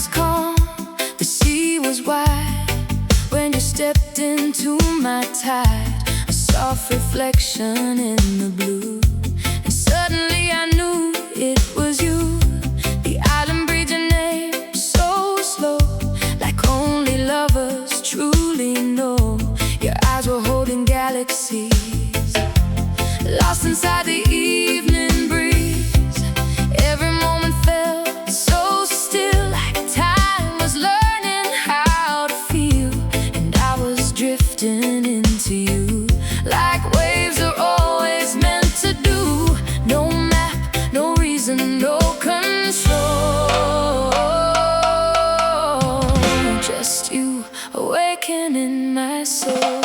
was calm, the sea was wide. When you stepped into my tide, a soft reflection in the blue, and suddenly I knew it was you. The island breathed your name so slow, like only lovers truly know. Your eyes were holding galaxies, lost inside the evening breeze. Every moment felt so still, like time was learning how to feel. And I was drifting into you, like waves are always meant to do. No map, no reason, no control, just you awakening my soul.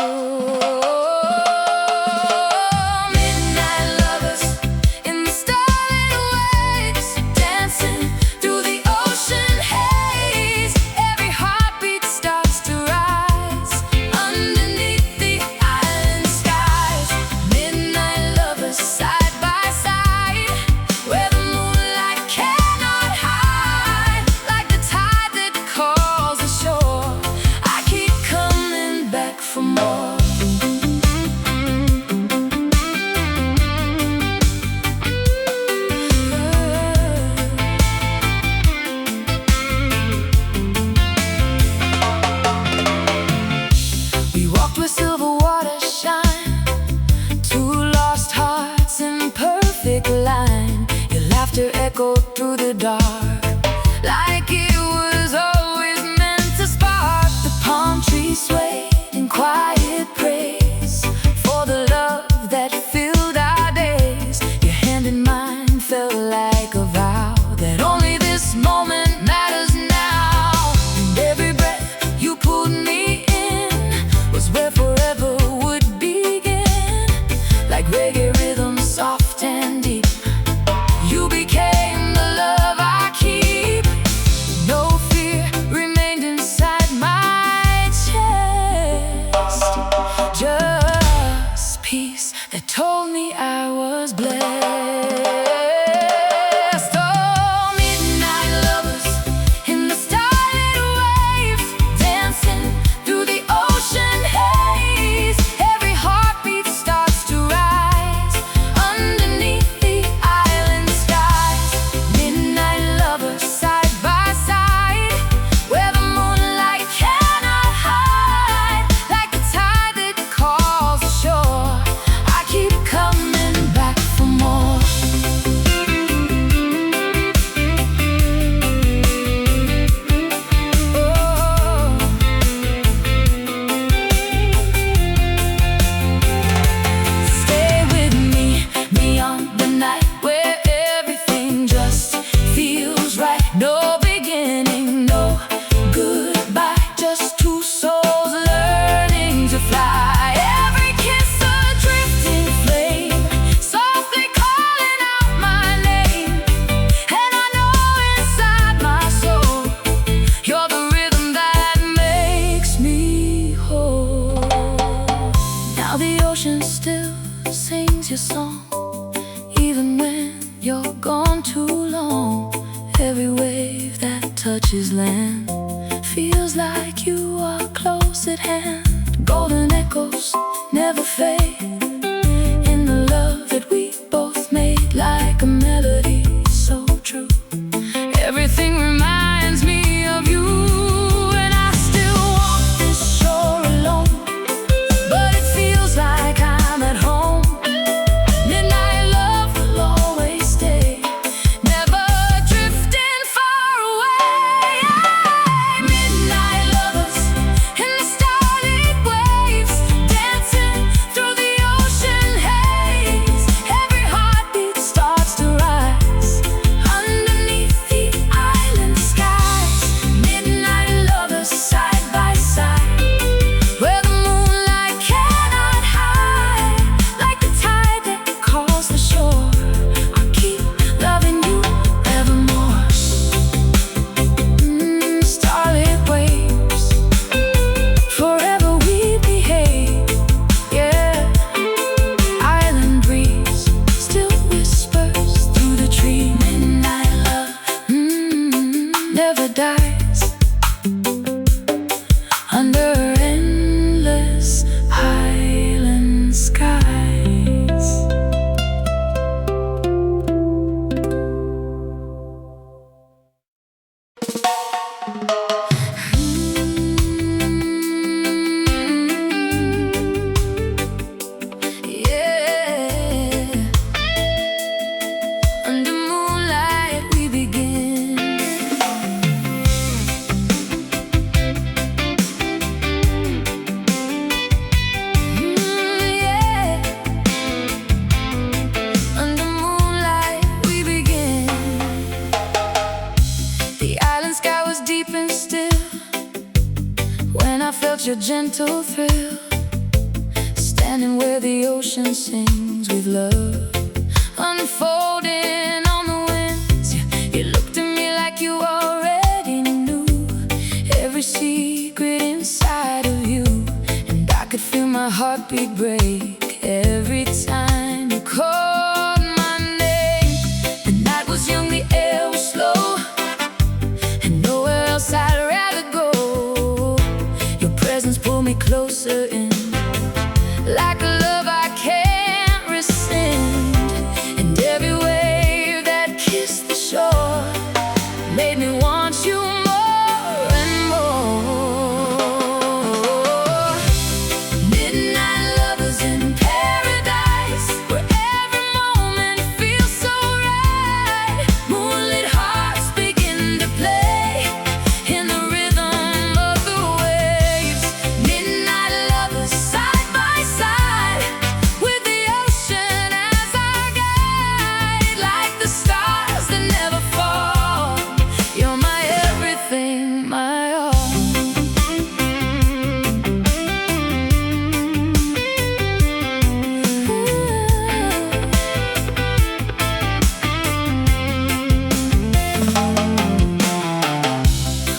Where silver water shine, two lost hearts in perfect line. Your laughter echoed through the dark, like it was always meant to spark. The palm trees swayed in quiet praise for the love that filled our days. Your hand in mine felt like a vow that only this moment matters now. And every breath you pulled me in was where forever would begin. Like reggae rhythm, soft and deep, you became the love I keep. No fear remained inside my chest, just peace that told me I was blessed. Oh, midnight lovers in the starlit waves, dancing through the ocean haze. Every heartbeat starts to rise underneath the island skies. Midnight lovers side by side, where the moonlight cannot hide. Like the tide that calls the shore, I keep coming back for more. Stay with me beyond the night, where everything just feels right. No beginning, no goodbye, just two souls learning to fly. Every kiss a drifting flame, softly calling out my name. And I know inside my soul, you're the rhythm that makes me whole. Now the ocean still sings your song, even when you're gone too long. Every wave that touches land feels like you are close at hand. Golden echoes never fade in the love that we both made, like a melody so true. Everything reminds me of you, and I still walk this shore alone, but it feels like I'm at home. Midnight love will always stay, never drifting far away. Midnight lovers in the starlit waves, dancing through the ocean haze. Every heartbeat starts to rise underneath the island skies. Midnight lovers side by side, where the moonlight cannot hide. Like the tide that calls the shore, I'll keep loving you evermore. Starlit waves, forever we behave. Yeah, island breeze still whispers through the tree. Midnight love never dies, Under moonlight we begin. Yeah. Under moonlight we begin. The island sky was deep and still when I felt your gentle thrill, standing where the ocean sings with love unfolding on the winds. You looked at me like you already knew every secret inside of you, and I could feel my heartbeat break every time you called my name. The night was young, the air was slow, and nowhere else I'd rather go. Your presence pulled me closer in, like a love I can't rescind. And every wave that kissed the shore made me want you more and more. Midnight lovers in paradise, where every moment feels so right. Moonlit hearts begin to play in the rhythm of the waves. Midnight lovers side by side, with the ocean as our guide, like the stars that never fall. You're my everything, my all.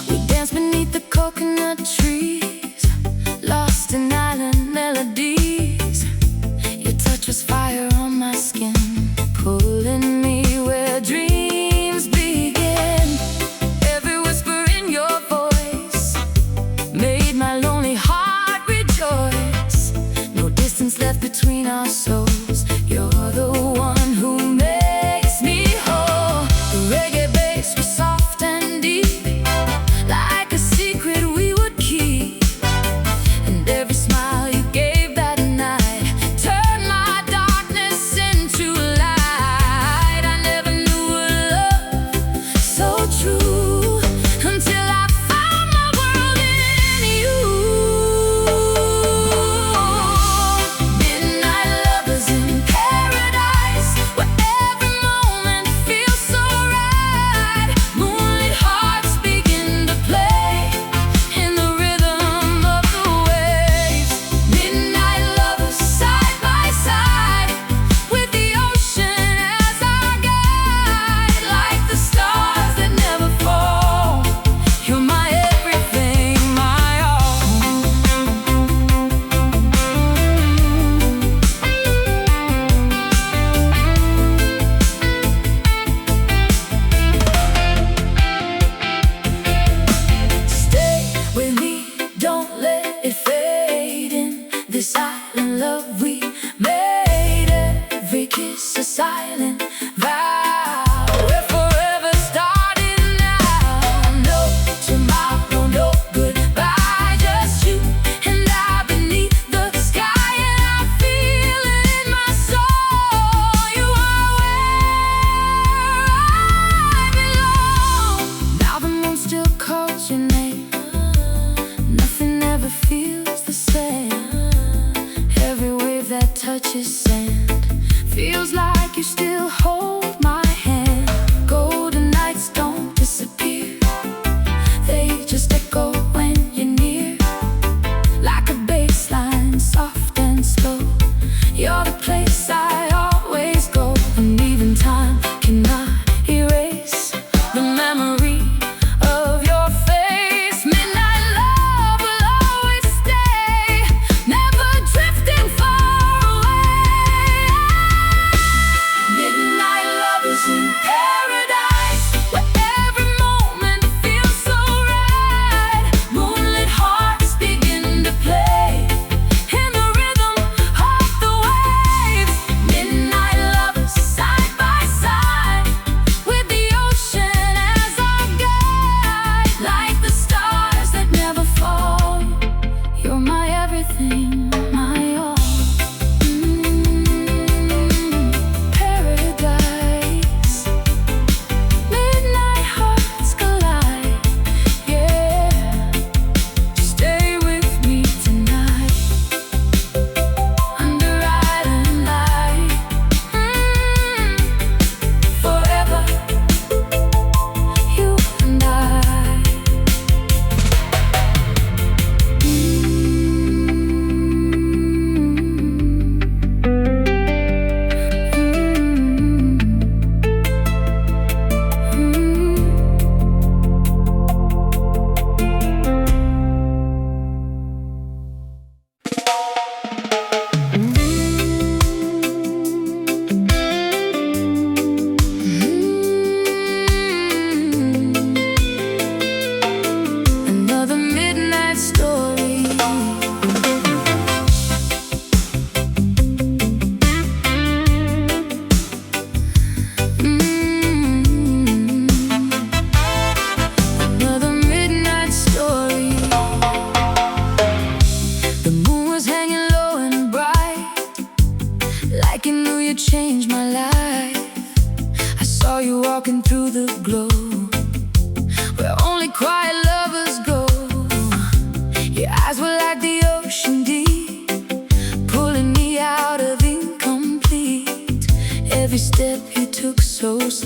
We danced beneath the coconut trees, lost in island melodies. Your touch was fire on my skin, pulling me where dreams begin. Every whisper in your voice made my lonely heart rejoice. No distance left between our souls. You're the one who makes me whole. The reggae bass was soft and deep, like a secret we would keep. And every smile you gave that night turned my darkness into light. I never knew a love so true until I found my world in you. Midnight lovers in paradise, where every moment feels so right. Moonlit hearts begin to play in the rhythm of the waves. Midnight lovers side by side, with the ocean as our guide, like the stars that never fall. You're my everything, my all. Stay with me, don't let it fade in this island love we made. Every kiss a silent vow, we're forever starting now. No tomorrow, no goodbye, just you and I beneath the sky. And I feel it in my soul. You are where I belong. Now the moon still calls your name, nothing ever feels the same. Every wave that touches sand feels like you still hold my hand. Golden nights don't disappear, they just echo when you're near, like a bass line, soft and slow. You're the place I always go, and even time cannot erase the memory of your face. Midnight love will always stay, never drifting far away. Midnight love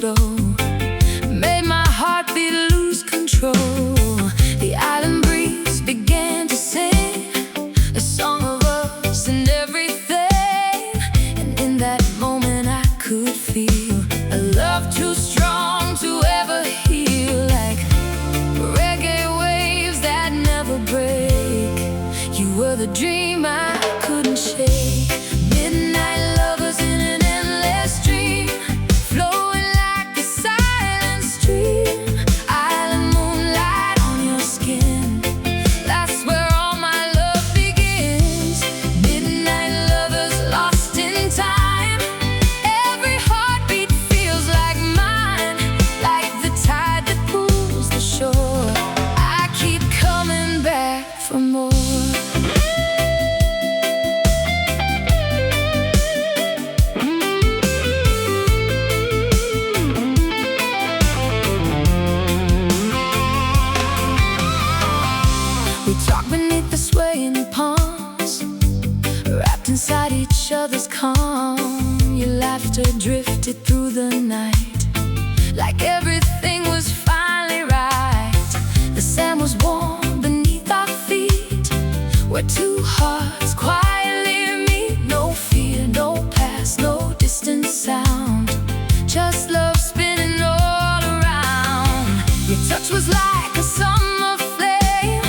slow, made my heartbeat lose control. The island breeze began to sing a song of us and everything. And in that moment I could feel a love too strong to ever heal, like reggae waves that never break. You were the dream I couldn't shake. Midnight lovers in an endless dream, flowing like a silent stream. Island moonlight on your skin, that's where all my love begins. Midnight lovers lost in time, every heartbeat feels like mine, like the tide that pulls the shore. I keep coming back for more. We talk beneath the swaying palms, wrapped inside each other's calm. Your laughter drifted through the night, like everything was finally right. The sand was warm beneath our feet, where two hearts quietly meet. No fear, no past, no distant sound, just love spinning all around. Your touch was like a summer flame,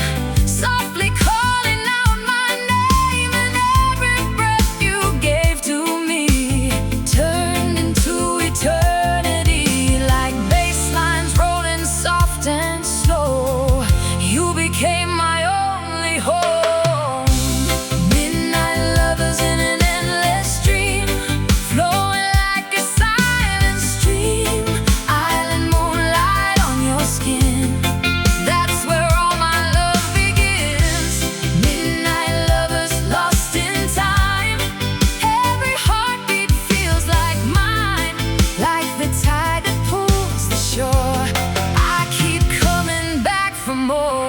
softly calling out my name. And every breath you gave to me turned into eternity, like bass lines rolling soft and slow. You became my only home. Midnight lovers in an endless dream, flowing like a silent stream. Island moonlight on your skin, that's where all my love begins. Midnight lovers lost in time, every heartbeat feels like mine, like the tide that pulls the shore. I keep coming back for more.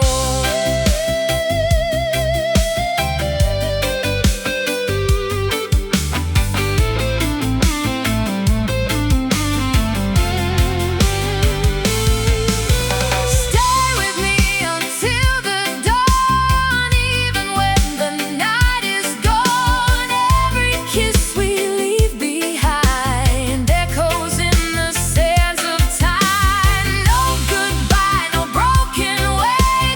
Stay with me until the dawn, even when the night is gone. Every kiss we leave behind echoes in the sands of time. No goodbye, no broken way,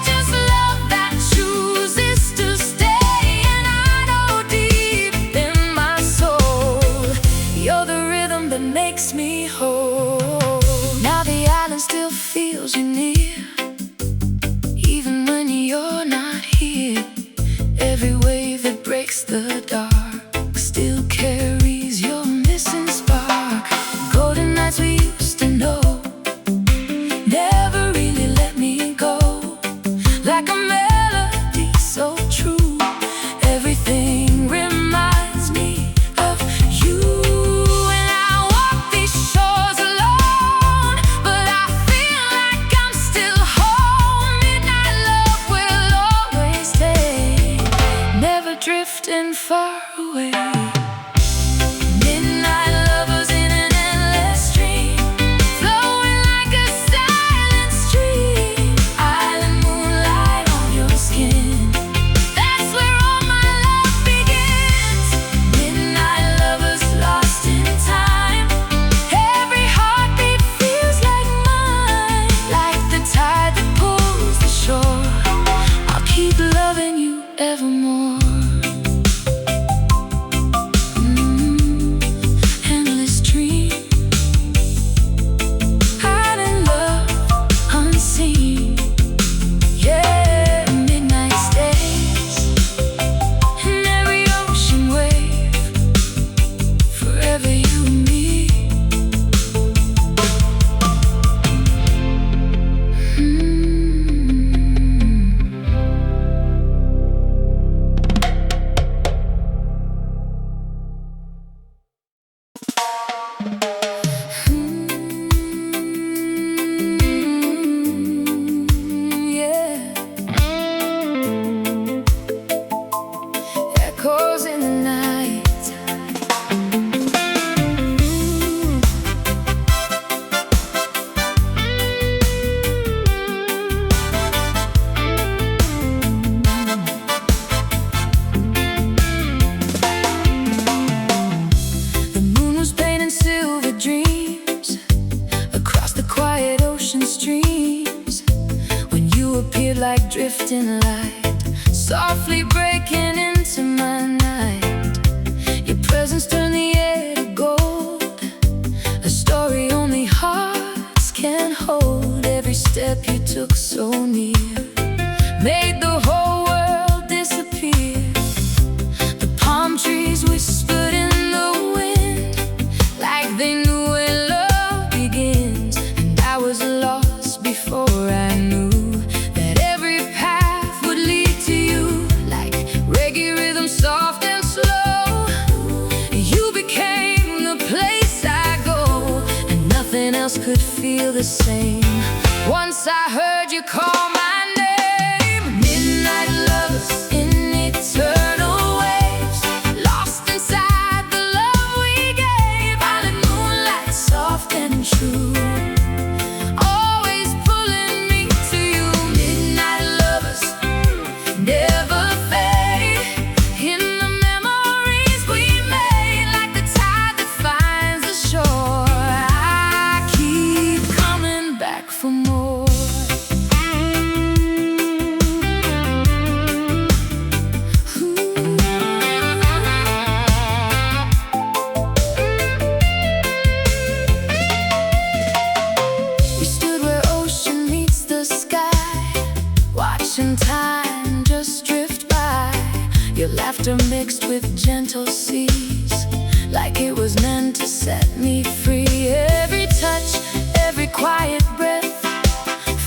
like drifting light, softly breaking into my night. Your presence turned the air to gold, a story only hearts can hold. Every step you took so near made the whole world disappear. The palm trees whispered in the wind, like they knew where love begins. And I was lost before I knew that every path would lead to you. Like reggae rhythm, soft and slow, you became the place I go, and nothing else could feel the same. Once I heard you call my name, midnight lovers in eternal waves, lost inside the love we gave. Violet moonlight, soft and true, always pulling me to you. Midnight lovers never fade, in the memories we made, like the tide that finds the shore. I keep coming back for more. We stood where ocean meets the sky, watching time just drift by. Your laughter mixed with gentle seas, like it was meant to set me free. Every touch, every quiet breath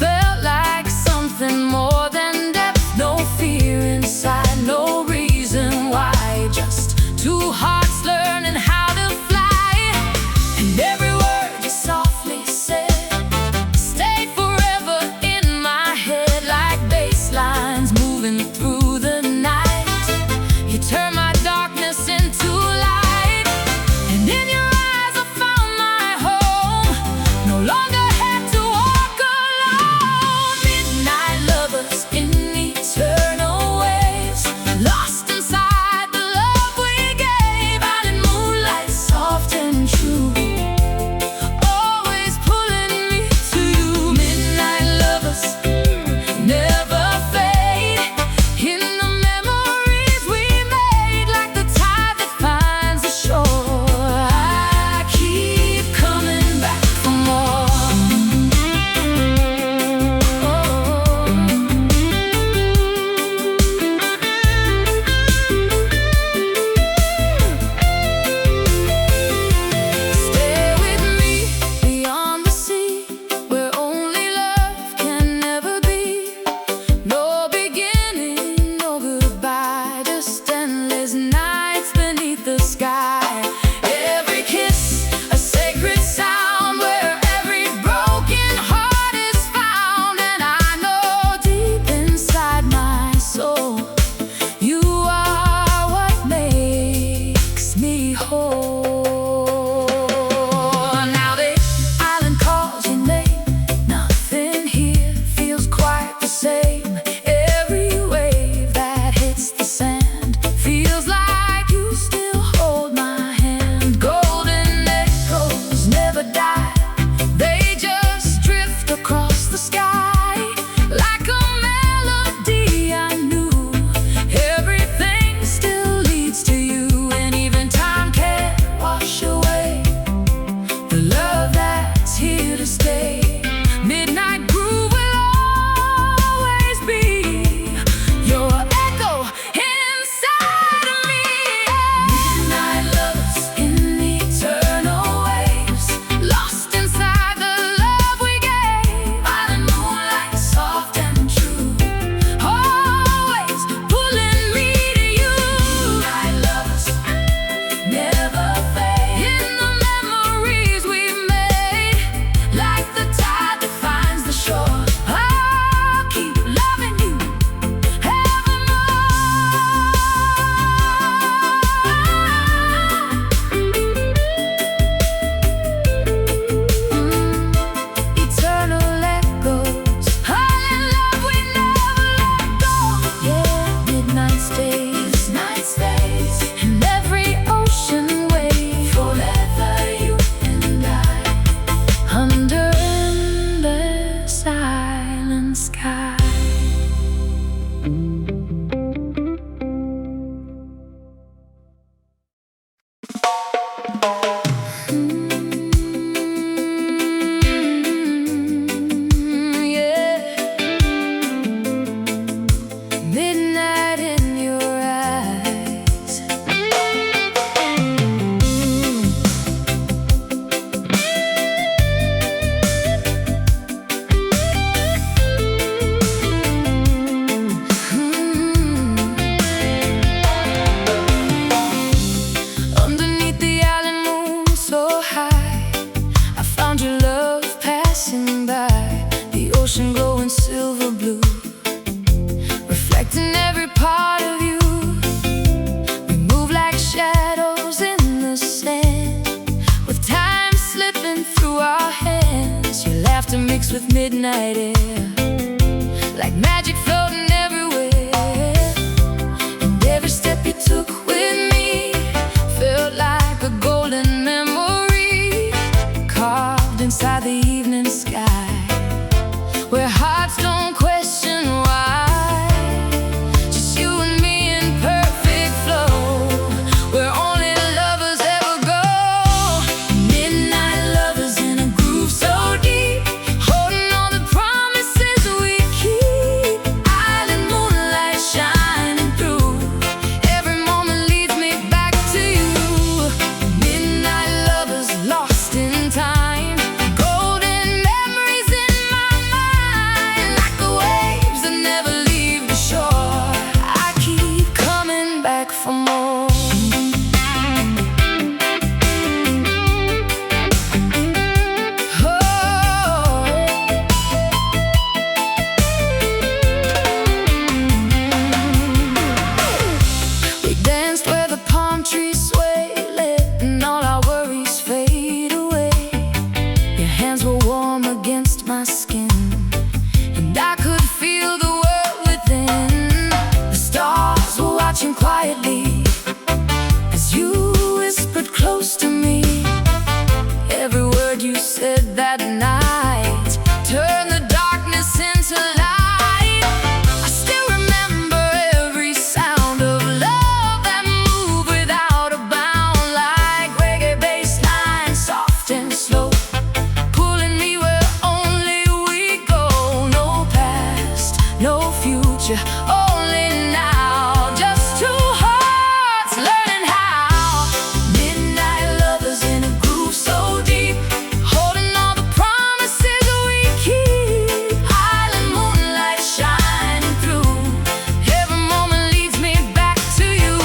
felt like something more than depth. No fear inside, no reason why, just two hearts learning how to fly. And every word you softly said stayed forever in my head, like bass lines moving through the night. You turned my darkness into light, and in your eyes I found my home. No longer had to walk alone. Midnight lovers in eternal waves, lost inside the love we gave. Out in moonlight, soft and true, always pulling me to you. Midnight lovers never fade, in the memories we made, like the tide that finds the shore. I keep coming back for more. Stay with me beyond the sea, where only love can never be. No beginning, no goodbye, just endless nights beneath the sky. Every kiss a sacred sound, where every broken heart is found. And I know deep inside my soul, you are what makes me whole. Now the island calls your name, nothing here feels quite the same. Every wave that hits the sand feels like you still hold my hand. Golden echoes never die, they just drift across the sky, like a melody I knew. Everything still leads to you, and even time can't wash away the love that's here to stay. Midnight groove will always magic floating everywhere. And every step you took with me felt like a golden memory carved inside the evening sky, where hearts don't question why. Just you and me in perfect flow, where only lovers ever go. Midnight lovers in a groove so deep, holding all the promises we keep. Island moonlight shining through, every moment leads me back to you. Midnight lovers lost in time, golden memories in my mind, like the waves that never leave the shore. I keep coming back for more. We danced where the palm trees sway, letting all our worries fade away. Your hands were warm against my skin, and I could feel the world within. The stars were watching quietly as you whispered close to me. Every word you said that night turned the darkness into light. I still remember every sound of love that moved without a bound, like reggae bass line, soft and slow, pulling me where only we go. No past, no future, only now. Just two hearts learning how. Midnight lovers in a groove so deep, holding all the promises we keep. Island moonlight shining through, every moment leads me back to you.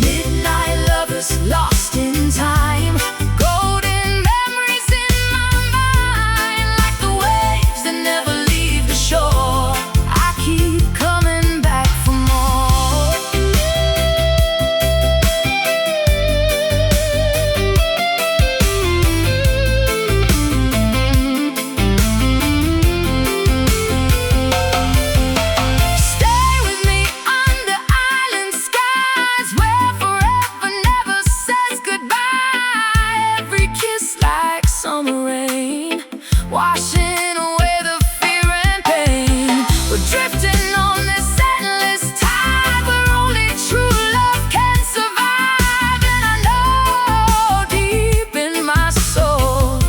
Midnight lovers lost in time, golden memories in my mind, like the waves that never leave the shore. I keep coming back for more. Stay with me under island skies, where forever never says goodbye. Every kiss like summer rain, washing away the fear and pain. We're drifting on this endless tide, where only true love can survive. And I know deep in my soul,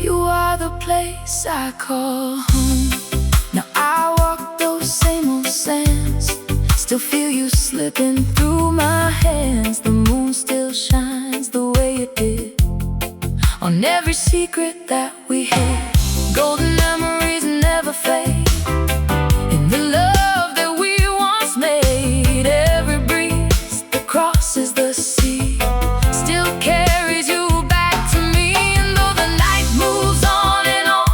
you are the place I call home. Now I walk those same old sands, still feel you slipping through my hands. The moon still shines the way it did on every secret that we hid. Golden memories never fade in the love that we once made. Every breeze that crosses the sea still carries you back to me. And though the night moves on and on,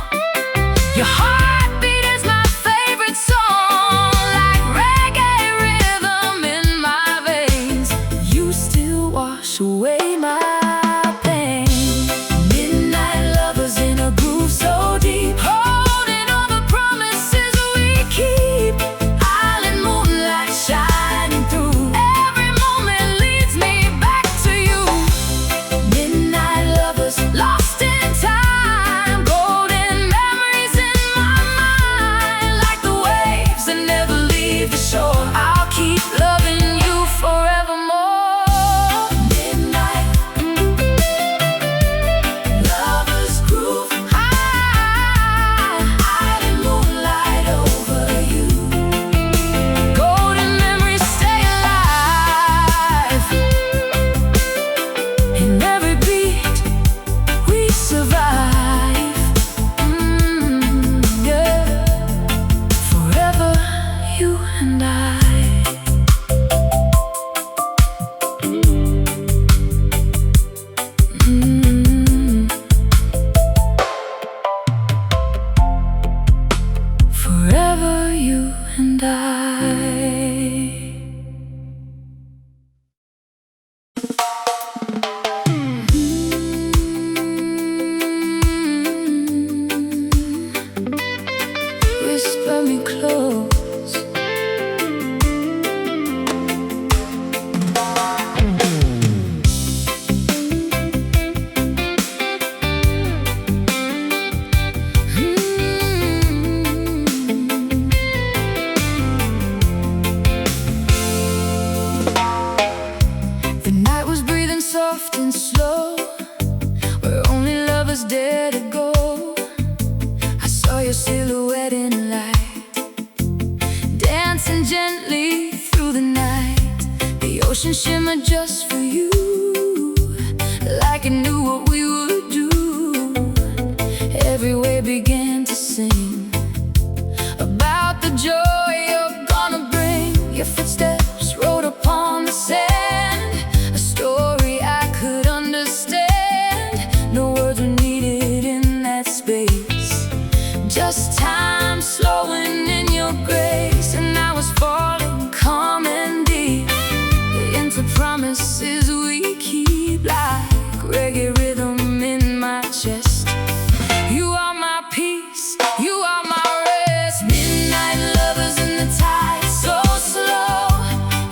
your heartbeat is my favorite song, like reggae rhythm in my veins. You still wash away my pain. Midnight lovers in a groove so deep, holding all the promises we keep. Island moonlight shining through, every moment leads me back to you. Midnight lovers lost in time, golden memories in my mind, like the waves that never leave the shore. I'll keep loving you forevermore. Midnight lovers groove high, island moonlight over you. Golden memories stay alive in every beat we survive. Yeah, forever you and I. Forever you and I. Whisper me close. ocean shimmered just for you, like it knew what we would do. Every wave began to sing about the joy you're gonna bring. Your footsteps wrote upon the sand, a story I could understand. No words were needed in that space, just time slowing in your grace. And I was falling calm and deep into promises we keep, like reggae rhythm in my chest. You are my peace, you are my rest. Midnight lovers in the tide, so slow,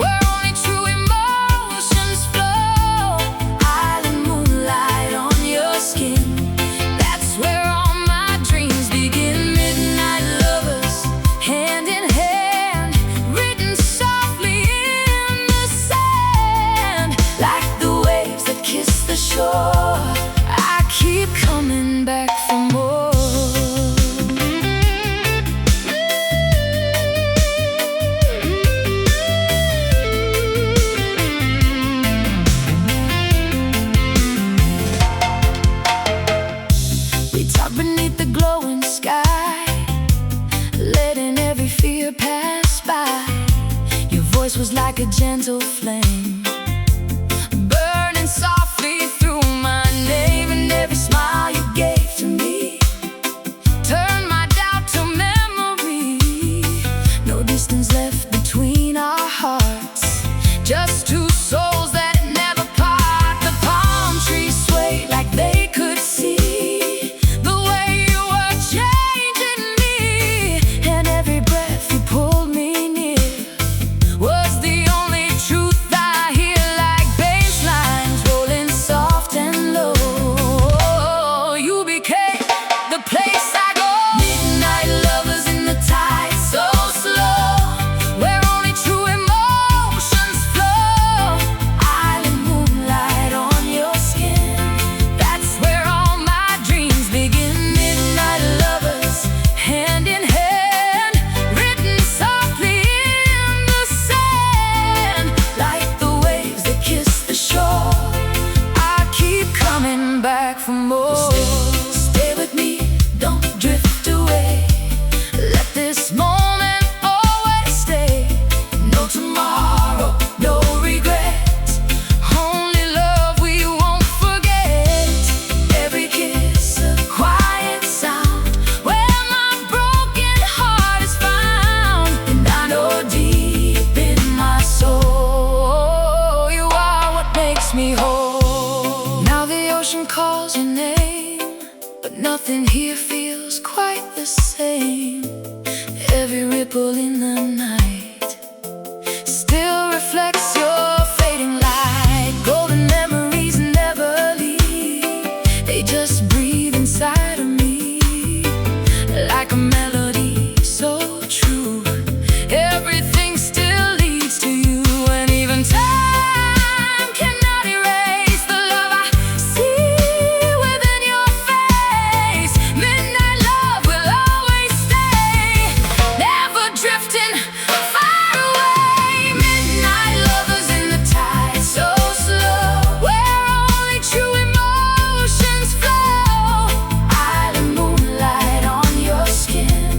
where only true emotions flow. Island moonlight on your skin, that's where all my dreams begin. Midnight lovers, hand in hand, written softly in the sand, like the waves that kiss the shore. I keep coming back for more. We talked beneath the glowing sky, letting every fear pass by. Your voice was like a gentle flame, burning softly through my name. And every smile you gave to me turned my doubt to memory. No distance left between our hearts, just two souls that never part. The palm trees swayed like they could see the way you were changing me. And every breath you pulled me near was the only truth I hear, like bass lines rolling soft and low. You became the place I go. Midnight lovers in the tide, so slow, where only true emotions flow. Island moonlight on your skin, that's where all my dreams begin. Midnight lovers, hand in hand, written softly in the sand, like the waves that kiss the shore. I keep coming back for more. Stay with me, don't drift away. Let this moment always stay. No tomorrow, no regret, only love we won't forget. Every kiss a quiet sound, where my broken heart is found. And I know deep in my soul, you are what makes me whole. Now the ocean calls your name, but nothing here feels quite the same. Every ripple in the night still reflects your fading light. Golden memories never leave, they just breathe inside of me, like a melody so true. Everything still leads to you, and even time cannot erase the love I see within your face. Midnight love will always stay, never drifting far away. Midnight lovers in the tide, so slow, where only true emotions flow. Island moonlight on your skin,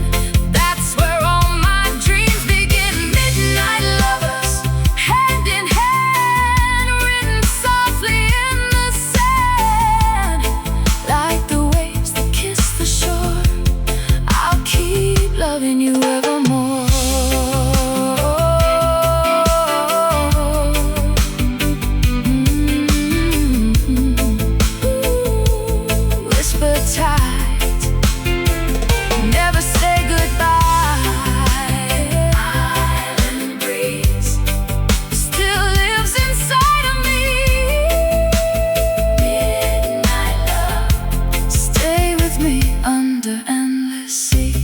that's where all my dreams begin. Midnight lovers, hand in hand, written softly in the sand, like the waves that kiss the shore. I'll keep loving you evermore. Whisper tight, never say goodbye. Island breeze still lives inside of me. Midnight love, stay with me under endless sea.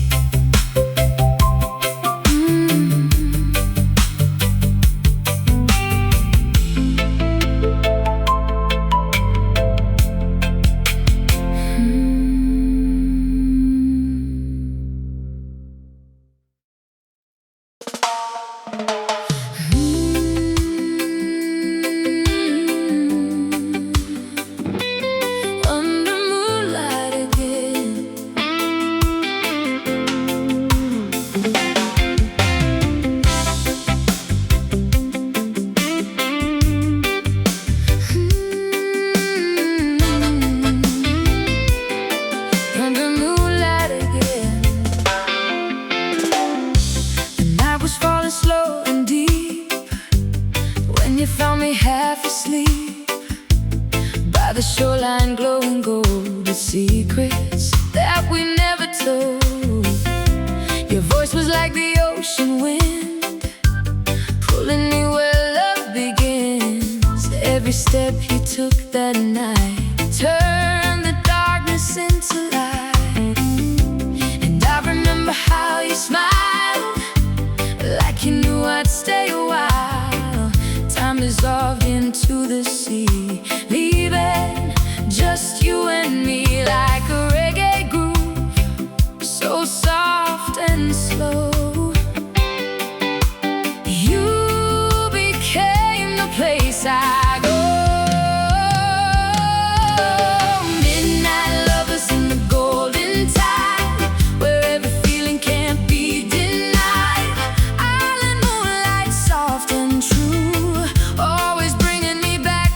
the shoreline glowing gold, with secrets that we never told. Your voice was like the ocean wind, pulling me where love begins. Every step you took that night turned the darkness into light. And I remember how you smiled, like you knew I'd stay a while. Time dissolved into the sea, leaving just you and me, like a reggae groove, so soft and slow. You became the place I go. Midnight lovers in the golden tide, where every feeling can't be denied. Island moonlight, soft and true, always bringing me back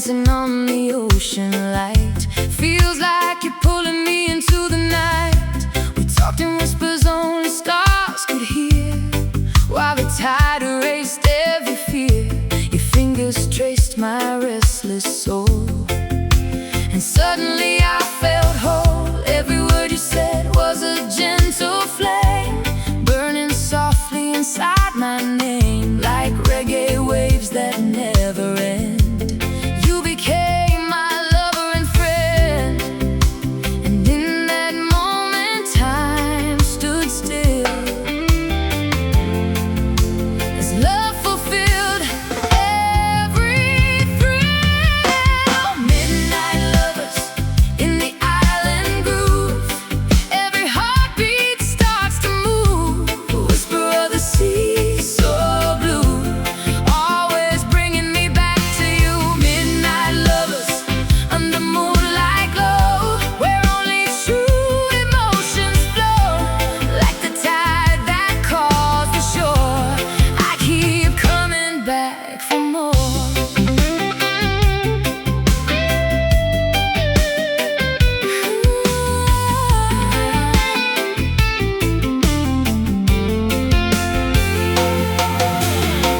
dancing on the ocean light. Feels like you're pulling me into the night. We talked in whispers only stars could hear, while the tide erased every fear. Your fingers traced my restless soul, and suddenly I felt whole. Every word you said was a gentle flame, burning softly inside my name, like reggae waves that never end. You became my lover and friend, and in that moment time stood still, as love fulfilled every thrill. Midnight lovers in the island groove, every heartbeat starts to move. Whisper of the sea, so blue, always bringing me back to you. Midnight lovers under moonlight glow, where only true emotions flow, like the tide that calls the shore. I keep coming back for more.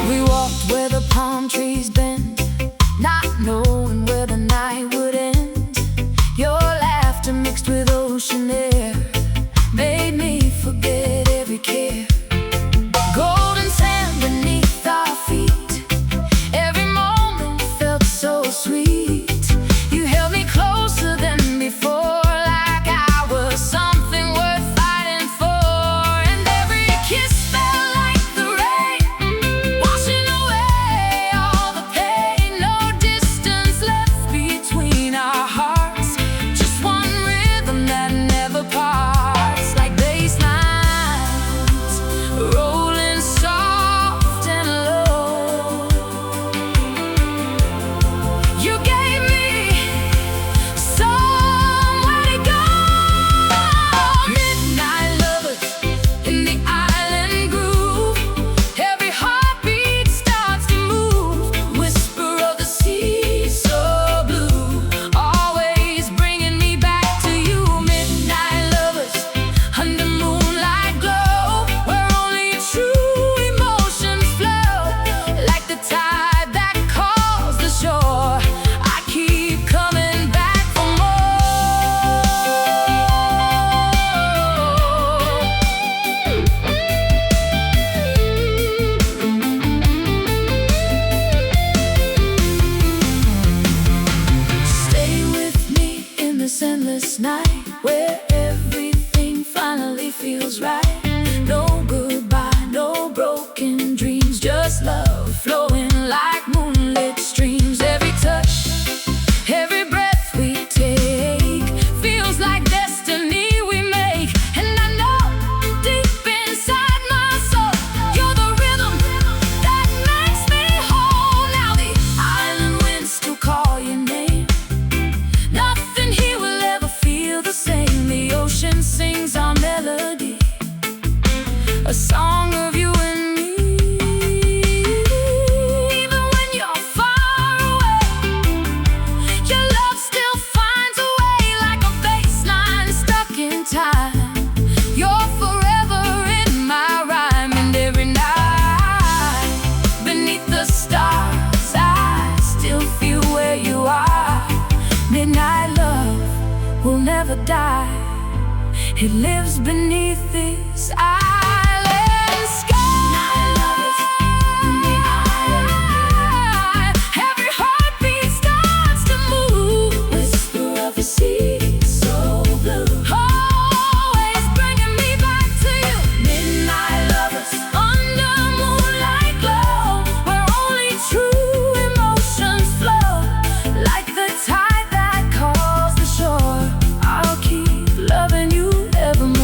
We walked where the palm trees bend, not knowing where the night would end. Your laughter mixed with ocean air made me forget every care. Golden sand beneath our feet, every moment felt so sweet. You held me closer than before, like I was something worth fighting for. And every kiss felt like the rain, washing away all the pain. No distance left between our hearts, just one rhythm that never parts, like bass lines rolling soft and low. You gave me somewhere to go. Midnight lovers in the island groove, every heartbeat starts to move. Whisper of the sea, so blue, always bringing me back to you. Midnight lovers under moonlight glow, where only true emotions flow, like the tide that calls the shore. I keep coming back for Stay with me in this endless night, where everything finally feels right. No goodbye, no broken dreams, just love flowing like moonlit streams. Every touch, every breath we take feels like destiny we make. And I know deep inside my soul, you're the rhythm that makes me whole. Now the island winds still call your name, nothing here will ever feel the same. The ocean sings our melody, a song of you and me. Even when you're far away, your love still finds a way, like a bass line stuck in time. You're forever in my rhyme, and every night beneath the stars I still feel where you are. Midnight love will never die, it lives beneath this island sky. Every heartbeat starts to move. Whisper of the sea, so blue, always bringing me back to you. Midnight lovers under moonlight glow, where only true emotions flow, like the tide that calls the shore. I'll keep loving you evermore.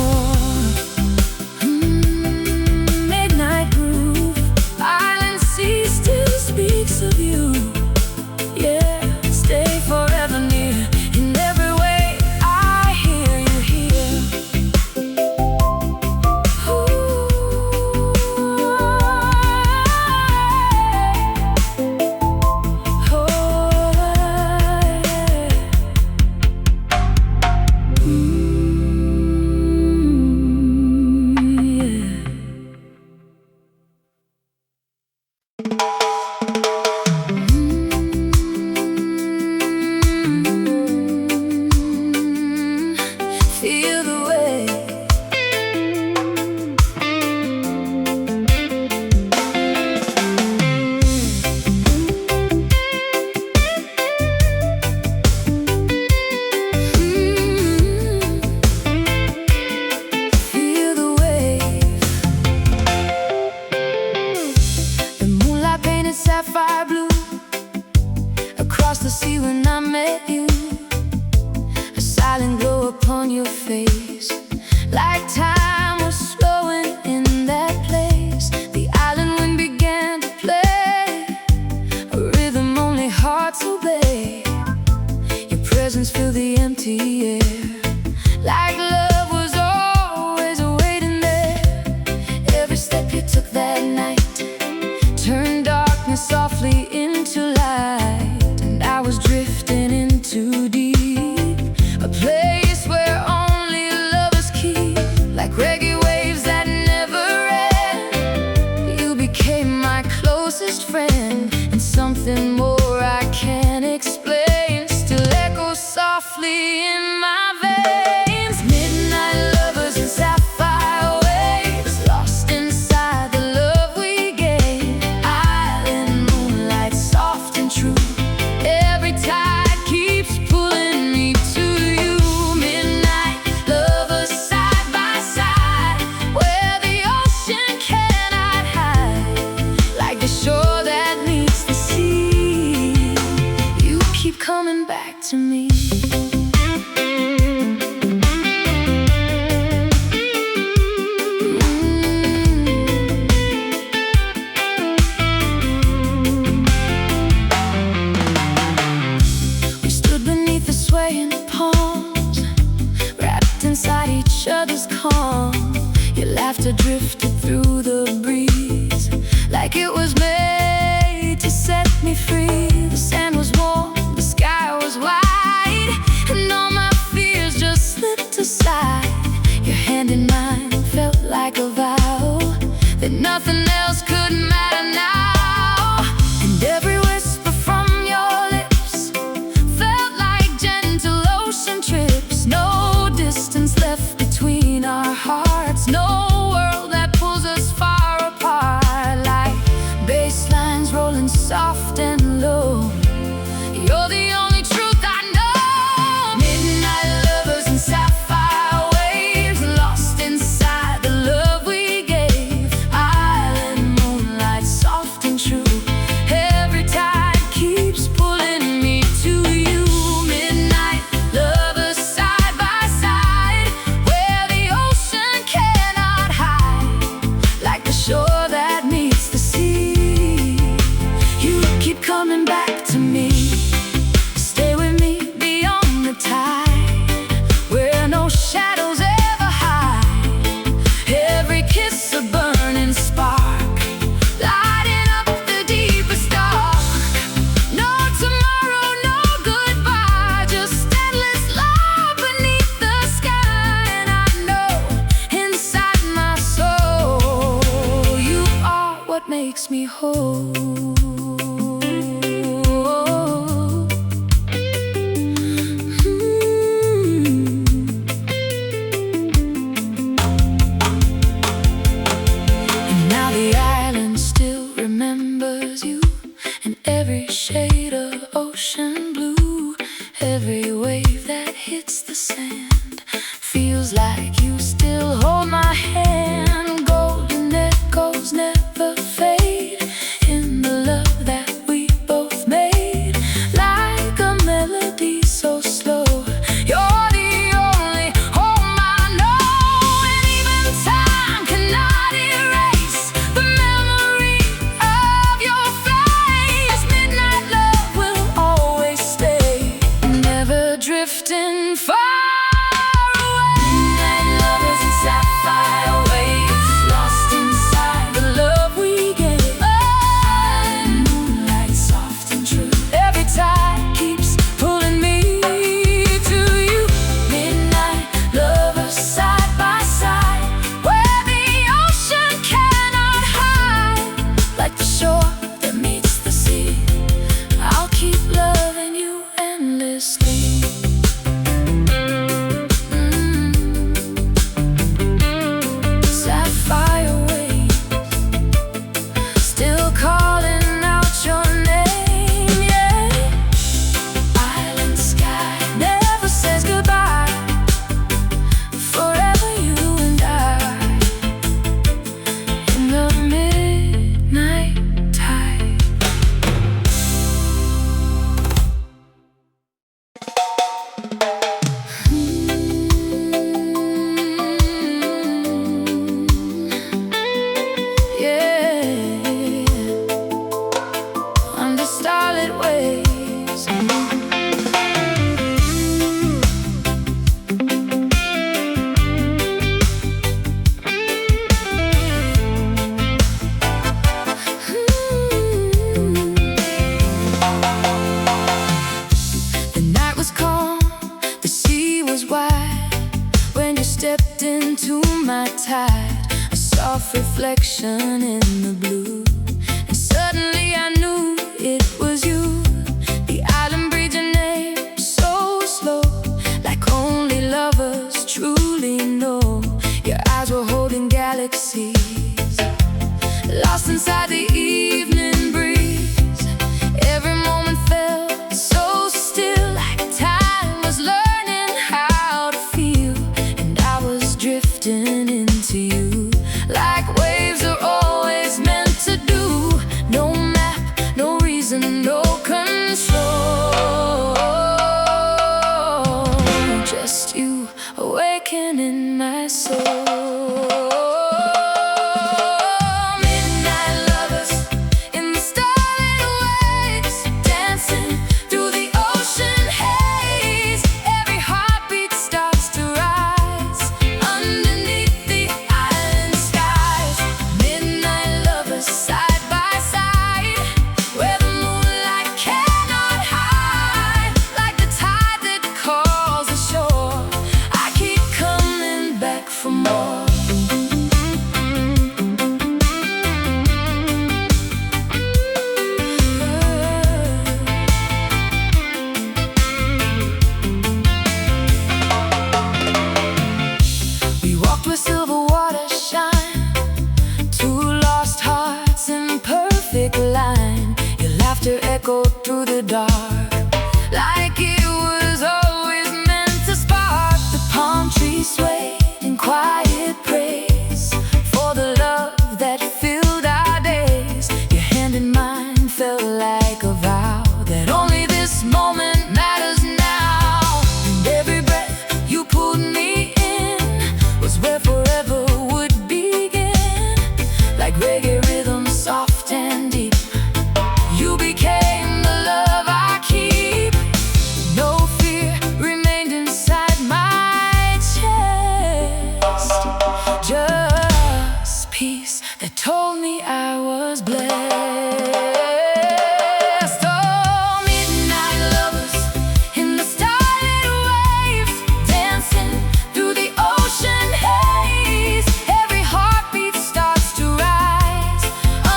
to see when I met you. A silent glow upon your face, like time was slowing in that place. The island wind began to play a rhythm only hearts obey. Your presence filled the empty air, like love was always waiting there. Every step you took that night turned darkness softly into light, and I was drifting in too deep, a place where only lovers keep, like reggae waves that never end. You became my closest friend, and something more I can't explain still echoes softly in my veins. Midnight lovers and sapphire waves, lost inside the love we gave. Island moonlight, soft and true, every tide keeps pulling me to you. Midnight lovers side by side, where the ocean cannot hide, like the shore that meets the sea. You keep coming back to me. We stood beneath the swaying palms, wrapped inside each other's calm. Your laughter drifted through the breeze, like it was made to set me free. The sand was warm, the sky was wide, and all my fears just slipped aside. Your hand in mine felt like a vow that nothing else could matter now. And every whisper from your lips felt like gentle ocean trips. No distance left between our hearts, no world that pulls us far apart, like bass lines rolling soft and low. You're the only truth I know. Midnight lovers and sapphire waves, lost inside the love we gave. Island moonlight, soft and true, every tide keeps pulling me to you. Midnight lovers side by side, where the ocean cannot hide, like the shore that meets the sea. You keep coming back to me. Stay with me beyond the tide, where no shadows ever hide. Every kiss a burning spark, lighting up the deepest dark. No tomorrow, no goodbye, just endless love beneath the sky. And I know inside my soul, you are what makes me whole. And now the island still remembers you, and every shade of ocean blue. Every wave that hits the sand feels like you still hold my hand. Golden echoes never fade in soft reflection in the blue. And suddenly I knew it was you. The island breathed your name so slow, like only lovers truly know. Your eyes were holding galaxies, lost inside the evening breeze. Every moment felt so still, like time was learning how to feel. And I was drifting into you, like waves are always meant to do. No map, no reason, no control. Just you awakening my soul. Echoed through the dark, like it was always meant to spark. The palm trees swayed in quiet praise for the love that filled our days. Your hand in mine felt like a vow that only this moment matters now. And every breath you pulled me in was where forever would begin. Like reggae rhythm, soft and deep, you became the love I keep. No fear remained inside my chest, just peace that told me I was blessed. Oh, midnight lovers in the starlit waves, dancing through the ocean haze. Every heartbeat starts to rise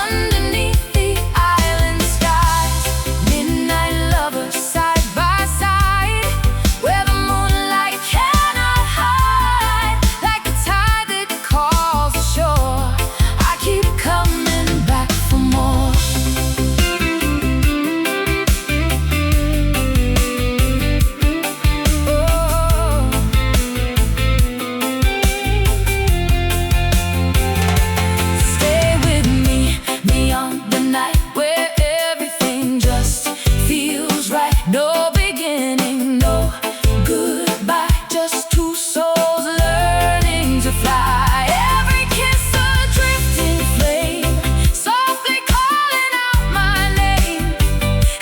underneath the island skies. Midnight lovers side by side, where the moonlight cannot hide. Like the tide that calls the shore, I keep coming back for more. Stay with me beyond the night, where everything just feels right. No beginning, no goodbye, just two souls learning to fly. Every kiss a drifting flame, softly calling out my name.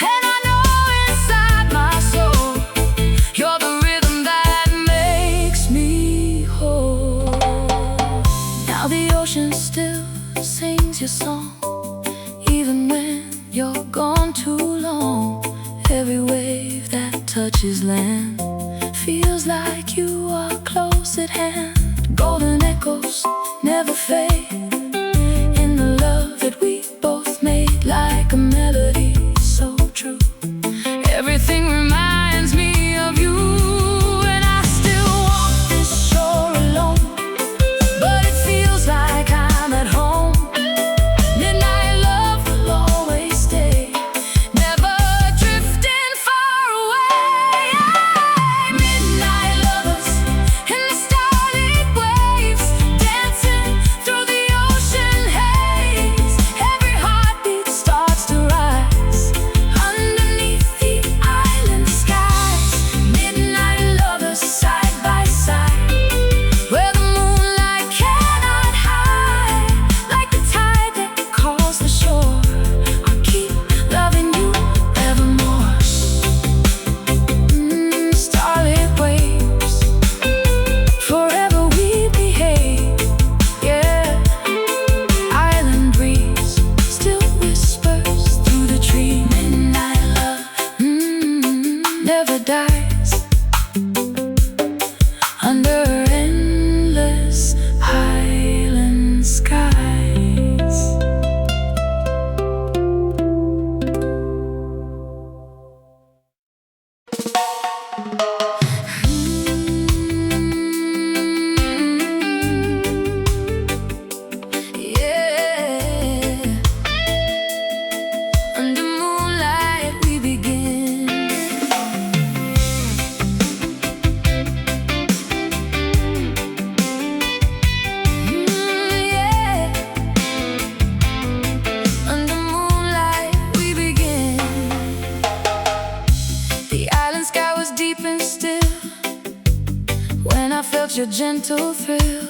And I know inside my soul, you're the rhythm that makes me whole. Now the ocean still sings your song, even when you're gone too long. Every wave that touches land feels like you are close at hand. Golden echoes never fade in the love that we both made, like a melody so true. Everything reminds me of you. And I still walk this shore alone, but it feels like I'm at home. Midnight love will always stay, never drifting far away. Midnight lovers in the starlit waves, dancing through the ocean haze. Every heartbeat starts to rise underneath the island skies. Midnight lovers side by side, where the moonlight cannot hide. Like the tide that calls the shore, I'll keep loving you evermore. Starlit waves, forever we behave. Yeah, island breeze still whispers through the tree. Midnight love never dies under endless island sky. Under moonlight we begin. Yeah. Under moonlight we begin. The island sky was deep and still when I felt your gentle thrill,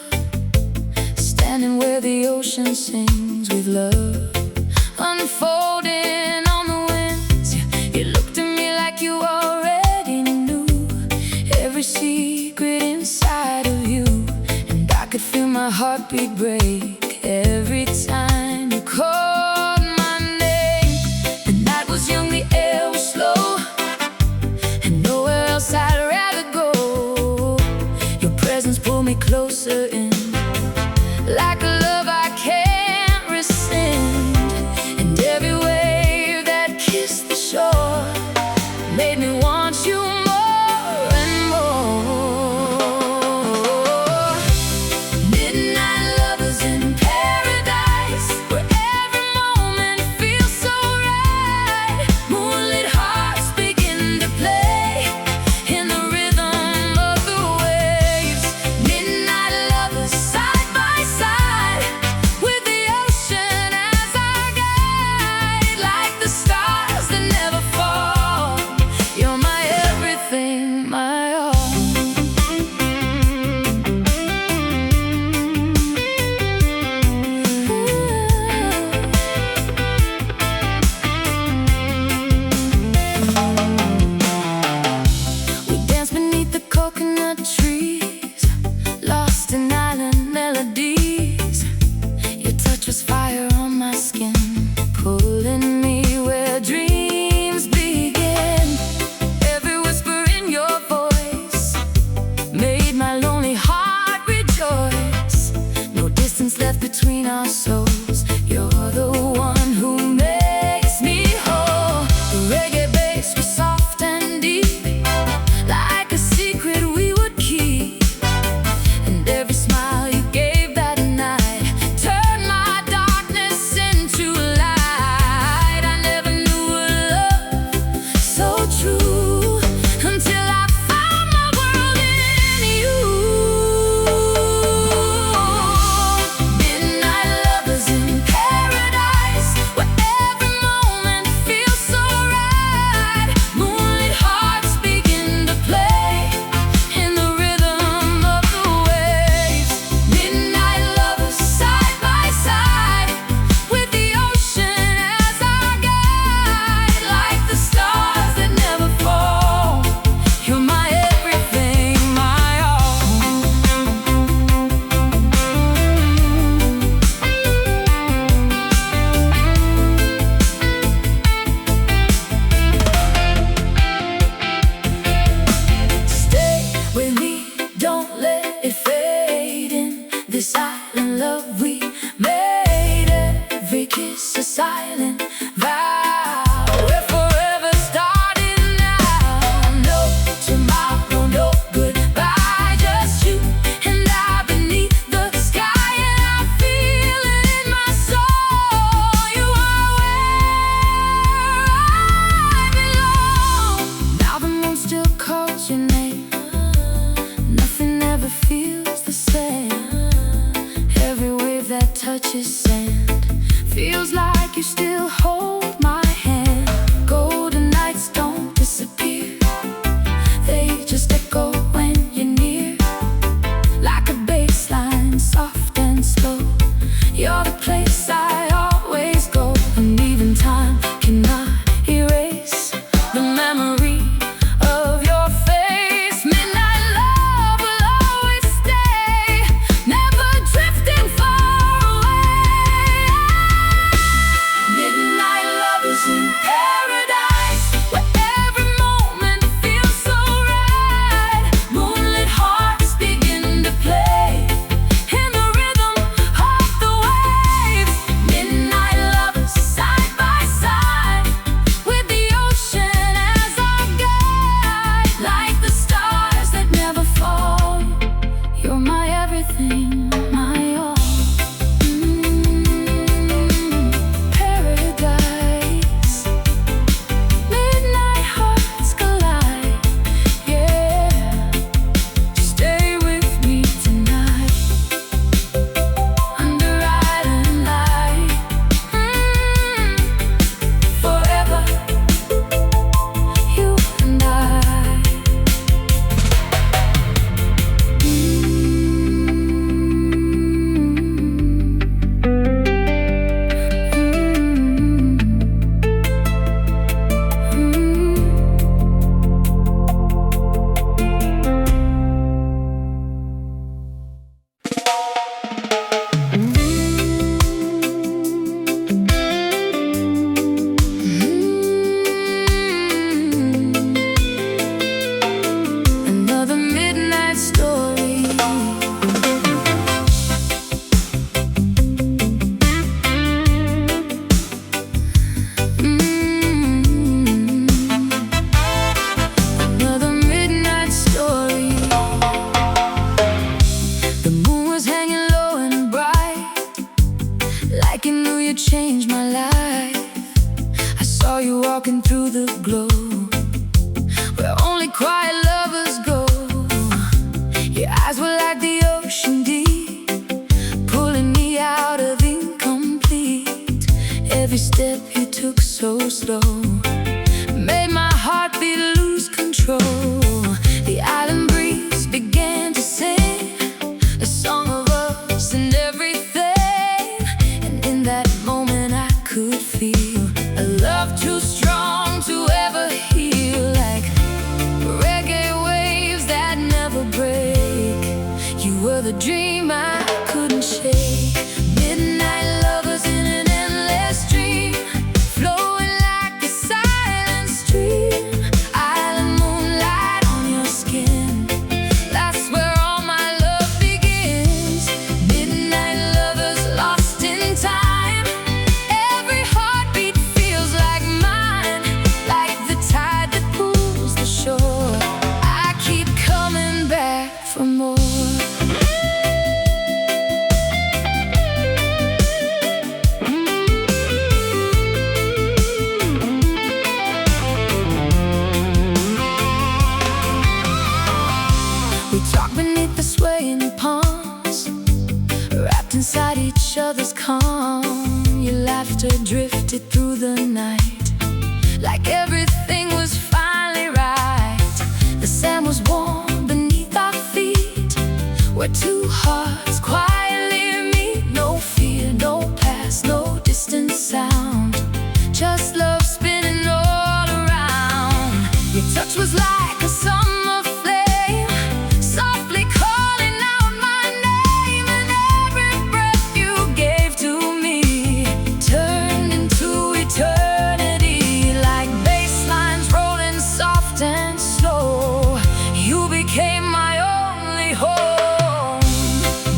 standing where the ocean sings with love unfolding on the winds. You looked at me like you already knew every secret inside of you, and I could feel my heartbeat break every time you called my name. The night was young, the air was slow, and nowhere else I'd rather go. Your presence pulled me closer in, like a love I can't rescind. And every wave that kissed the shore made me want you more and more. Midnight lovers in paradise, where every moment feels so right. Moonlit hearts begin to play in the rhythm of the waves. Midnight lovers side by side, with the ocean as our guide, like the stars that never fall. You're my everything, my all. We danced beneath the coconut trees, lost in island melodies. Your touch was fire on my skin, pulling me where dreams begin. Every whisper in your voice made my lonely heart rejoice. No distance left between our souls. You're the one who makes me whole. The reggae bass was soft and deep, like a secret we would keep. And every smile you gave that night turned my darkness into light. I never knew a love so true until I found my world in you. Midnight lovers in paradise, where every moment feels so right. Moonlit hearts begin to play in the rhythm of the waves. Midnight lovers side by side, with the ocean as our guide, like the stars that never fall. You're my everything, my all. Stay with me, don't let it fade. In this island love we made, every kiss a silent vow. We're forever starting now. No tomorrow, no goodbye, just you and I beneath the sky. And I feel it in my soul. You are where I belong. Now the moon still calls your name. Nothing ever feels the same. Every wave that touches sand feels like you still hold my hand. Golden nights don't disappear, they just echo when you're near, like a bass line, soft and slow. You're the place I always go, and even time cannot erase the memory of your face. Midnight love will always stay, never drifting far away. Midnight lovers in paradise, where every moment feels so right. Moonlit hearts begin to play in the rhythm of the waves. Midnight lovers side by side, with the ocean as our guide. so slow, made my heartbeat lose control. The island breeze began to sing a song of us and everything, and in that moment I could feel a love too strong to ever heal, like reggae waves that never break. You were the dream I couldn't shake. Midnight lovers in an endless dream, flowing like a silent stream. Island moonlight on your skin, that's where all my love begins. Midnight lovers lost in time, every heartbeat feels like mine, like the tide that pulls the shore. I keep coming back for more. We talk beneath the swaying palms, wrapped inside each other's calm. Your laughter drifted through the night, like everything was finally right. The sand was warm beneath our feet, where two hearts quietly meet. No fear, no past, no distant sound, just love spinning all around. Your touch was like a summer flame, softly calling out my name, and every breath you gave to me turned into eternity, like bass lines rolling soft and slow. You became my only home.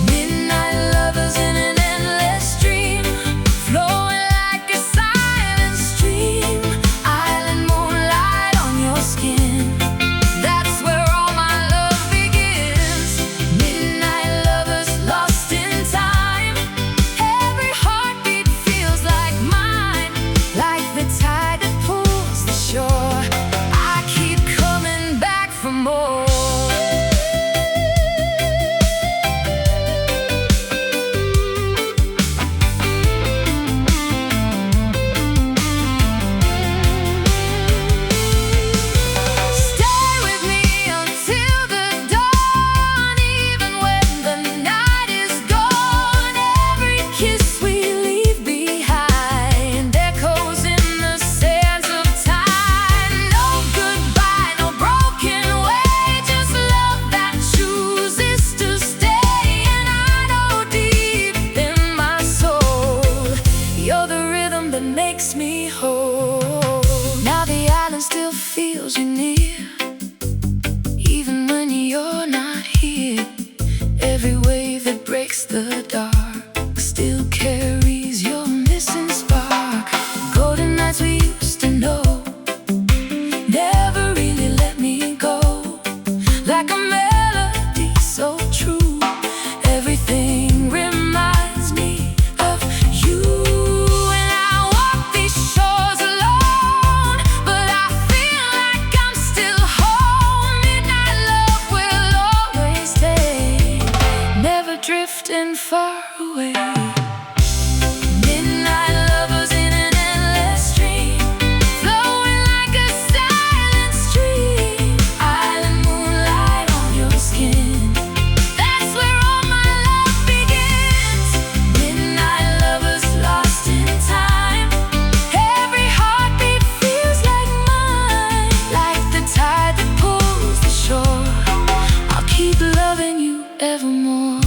Midnight lovers in an endless dream, flowing like a silent stream. Island moonlight on your skin, that's where all my love begins. Midnight lovers lost in time, every heartbeat feels like mine, like the tide that pulls the shore. I keep coming back for more. Stay with me until the dawn, even when the night is gone. Every kiss we leave behind echoes in the sands of time. No goodbye, no broken way, just love that chooses to stay. And I know deep in my soul, you're the rhythm that makes me whole. Now the island still feels you near, even when you're not here. Every wave that breaks the dark still carries your missing spark. Golden nights we used to know never really let me go, like a melody so true. Everything reminds me of you. And I walk these shores alone, but I feel like I'm still home. Midnight love will always stay, never drifting far away. Midnight lovers in an endless dream, flowing like a silent stream. Island moonlight on your skin, that's where all my love begins. Midnight lovers lost in time, every heartbeat feels like mine, like the tide that pulls the shore. I'll keep loving you evermore.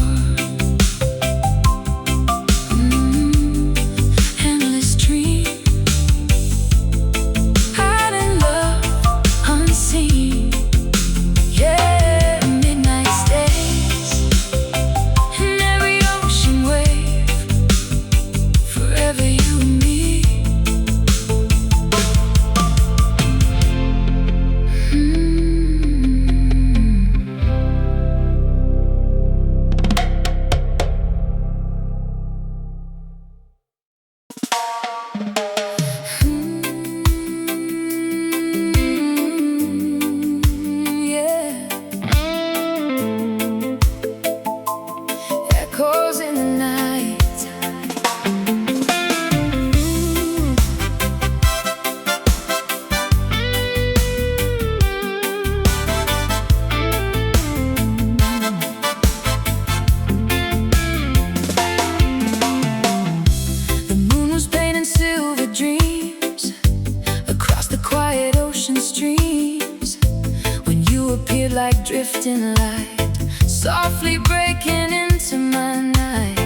like drifting light, softly breaking into my night.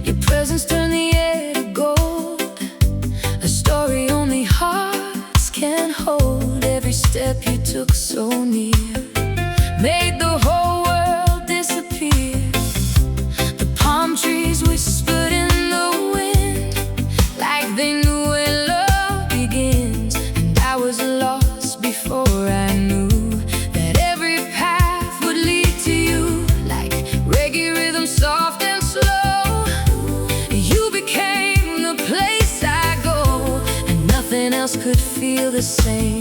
Your presence turned the air to gold, a story only hearts can hold. Every step you took so near made the whole world disappear. The palm trees whispered in the wind, like they knew where love begins. And I was lost before I knew that every path would lead to you. Like reggae rhythm, soft and slow, you became the place I go, and nothing else could feel the same.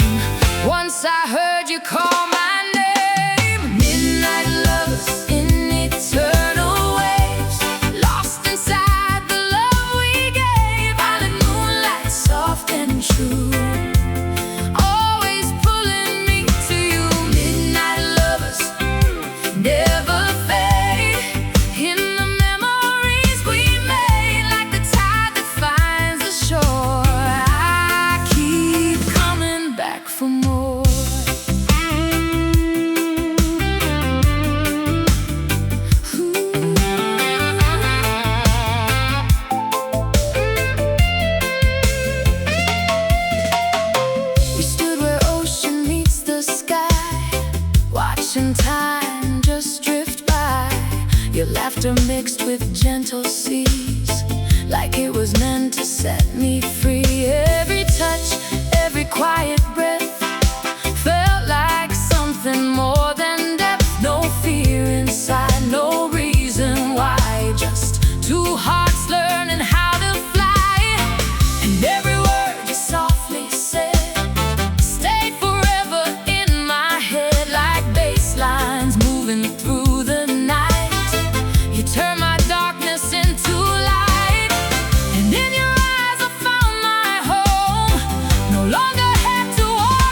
Once I heard you call my name, midnight lovers in eternal waves, lost inside the love we gave. Violet moonlight, soft and true, always pulling me to you. Midnight lovers never fade, in the memories we made, like the tide that finds the shore. I keep coming back for more. We stood where ocean meets the sky, watching time just drift by. Your laughter mixed with gentle seas, like it was meant to set me free. Every touch, every quiet breath felt like something more than depth. No fear inside, no reason why, just two hearts learning how to fly. And every word you softly said stayed forever in my head, like bass lines moving through the night. You turned my darkness into light, and in your eyes I found my home. No longer had to walk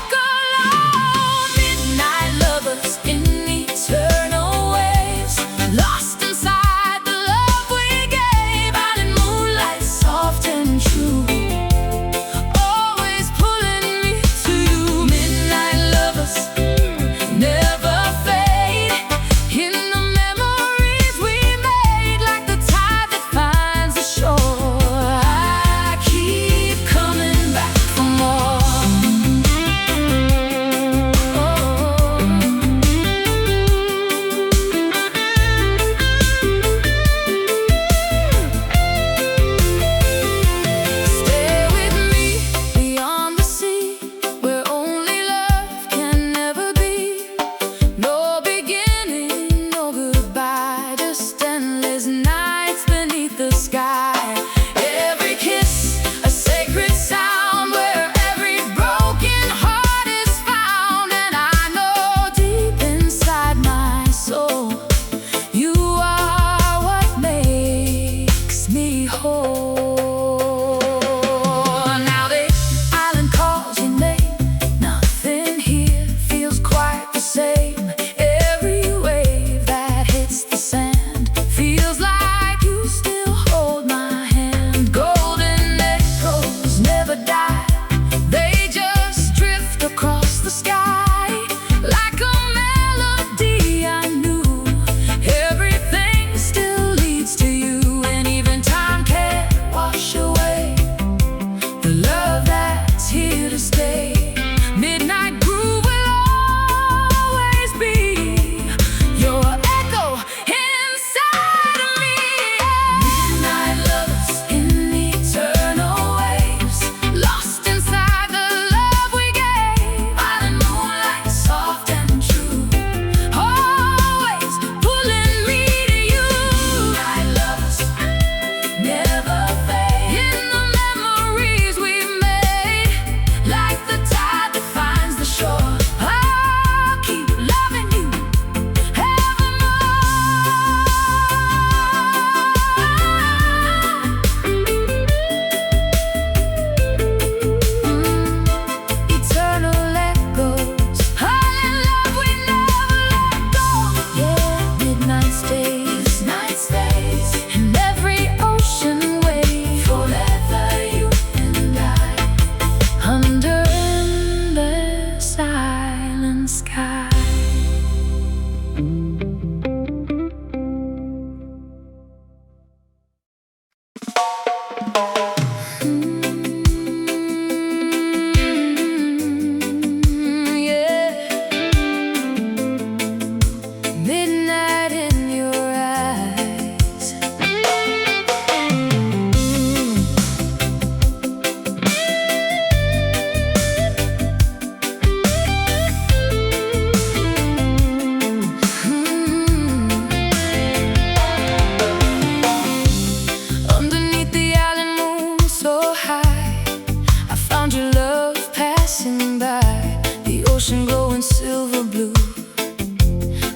silver blue,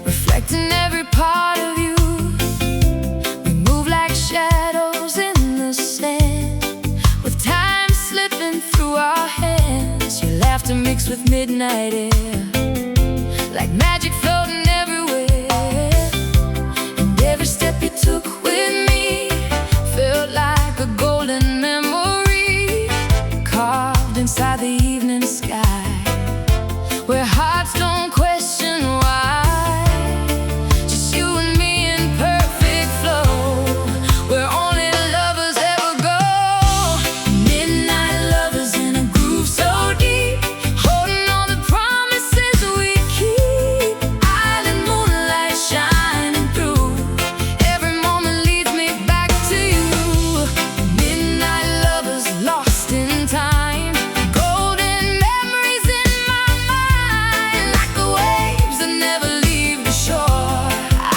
reflecting every part of you. We move like shadows in the sand, with time slipping through our hands. Your laughter mixed with midnight air, like magic floating everywhere. And every step you took with me felt like a golden memory, carved inside the evening sky, where hearts don't question why. Just you and me in perfect flow, where only lovers ever go. Midnight lovers in a groove so deep, holding all the promises we keep. Island moonlight shining through, every moment leads me back to you. Midnight lovers lost in time, golden memories in my mind, like the waves that never leave the shore.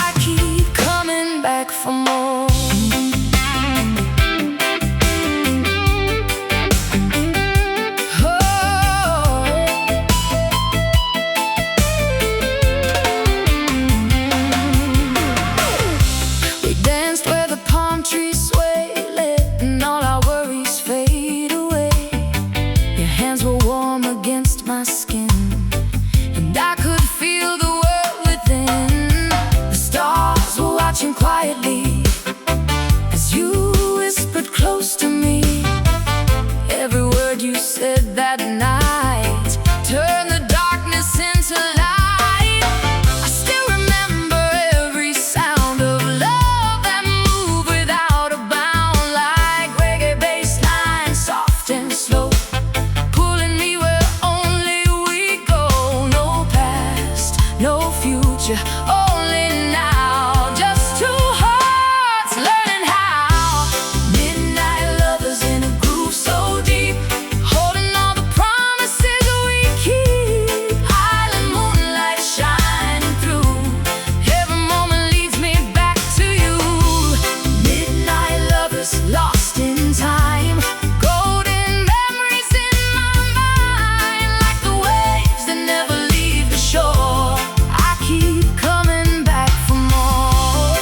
I keep coming back for more. We danced where the palm trees sway, letting all our worries fade away. Your hands were warm against my skin, and I could feel the world within. The stars were watching quietly as you whispered close to me. Every word you said that night turned the darkness into light. I still remember every sound of love that moved without a bound, like reggae bass line, soft and slow, pulling me where only we go. No past, no future, only now. Just two hearts learning how. Midnight lovers in a groove so deep, holding all the promises we keep. Island moonlight shining through, every moment leads me back to you. Midnight lovers lost in time, golden memories in my mind, like the waves that never leave the shore. I keep coming back for more.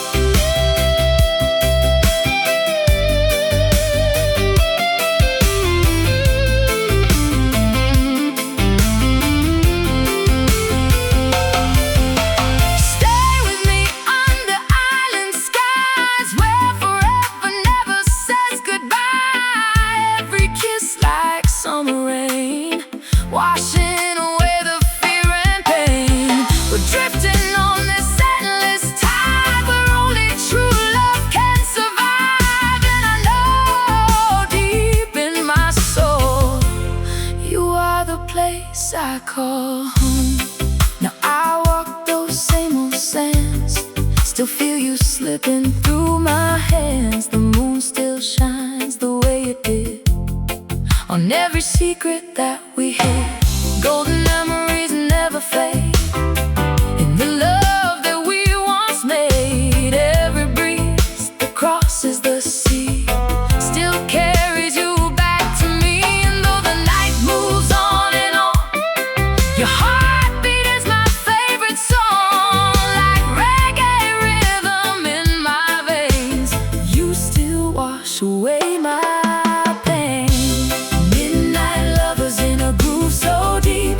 Stay with me under island skies, where forever never says goodbye. Every kiss like summer rain, washing away the fear and pain. We're drifting on this endless tide, where only true love can survive. And I know deep in my soul, you are the place I call home. Now I walk those same old sands, still feel you slipping through my hands. The moon still shines the way it did on every secret that we hid. Golden memories never fade in the love that we once made. Every breeze that crosses the sea still carries you back to me. And though the night moves on and on, your heartbeat is my favorite song, like reggae rhythm in my veins. You still wash away my pain. Midnight lovers in a groove so deep,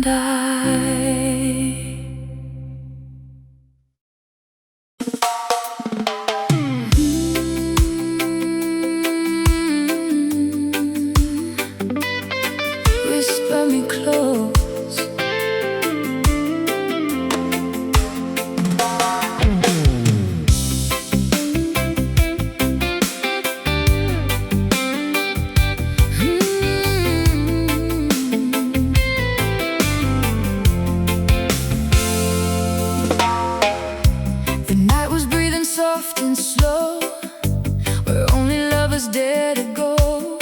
and I. Whisper me close. Soft and slow, where only lovers dare to go.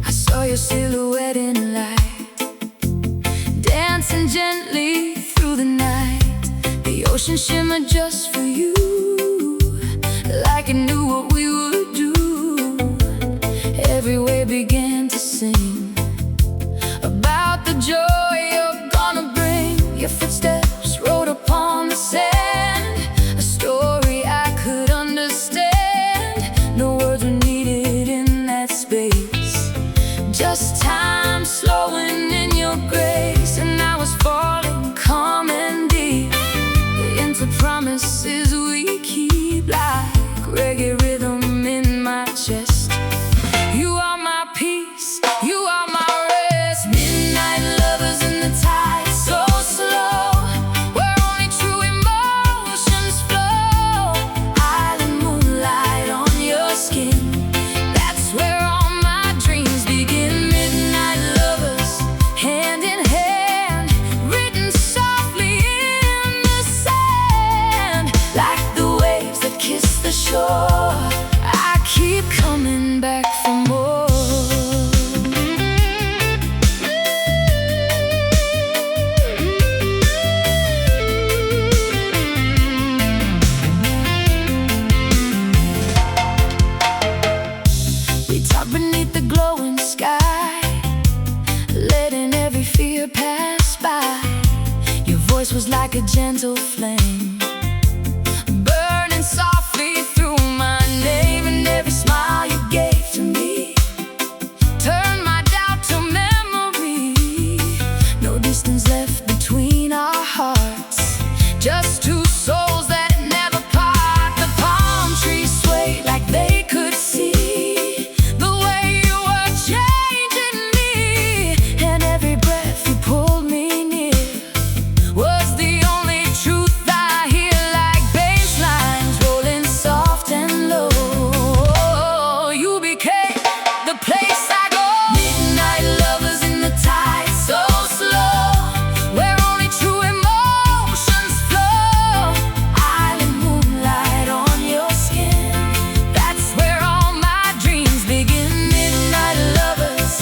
I saw your silhouette in light, dancing gently through the night. The ocean shimmered just for you, like it knew what we would do. Every wave began to sing about the joy you're gonna bring. Your footsteps wrote upon the sand, a story I could understand. No words were needed in that space, just time slowing in your grace. And I was falling calm and deep into promises we keep, like reggae rhythm in my chest. You are my peace, you are my rest. Midnight lovers in the tide, so slow, where only true emotions flow. Island moonlight on your skin, that's where all my dreams begin. Midnight lovers, hand in hand, written softly in the sand, like the waves that kiss the shore. I keep coming back for more. We talked beneath the glowing sky, letting every fear pass by. Your voice was like a gentle flame, burning softly through my name. And every smile you gave to me turned my doubt to memory. No distance left between our hearts, just two souls that never part. The palm trees swayed like they could see the way you were changing me. And every breath you pulled me near was the only truth I hear, like bass lines rolling soft and low. You became the place I go. Midnight lovers in the tide, so slow, where only true emotions flow. Island moonlight on your skin, that's where all my dreams begin. Midnight lovers,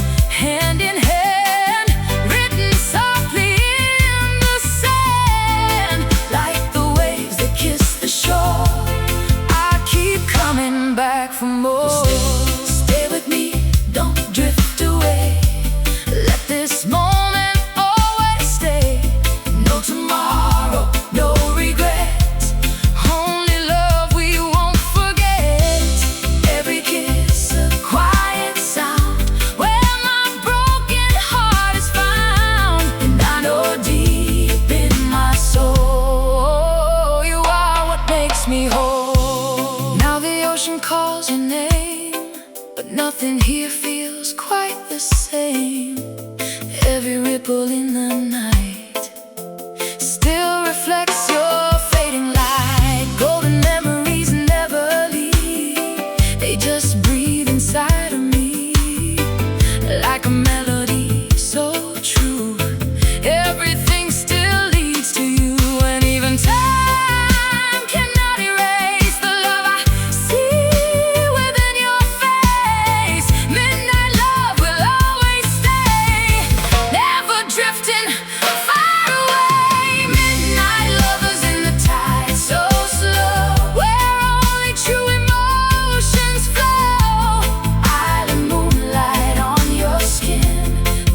hand in hand, written softly in the sand, like the waves that kiss the shore. I keep coming back for more. Stay with me, don't drift away. Let this moment always stay. No tomorrow, no regret, only love we won't forget. Every kiss a quiet sound, where my broken heart is found. And I know deep in my soul, you are what makes me whole. Now the ocean calls your name, but nothing here feels quite the same. Every ripple in the night still reflects your fading light. Golden memories never leave, they just breathe inside of me, like a melody so true. Everything still leads to you, and even time cannot erase the love I see within your face. Midnight love will always stay, never drifting far away. Midnight lovers in the tide, so slow, where only true emotions flow. Island moonlight on your skin,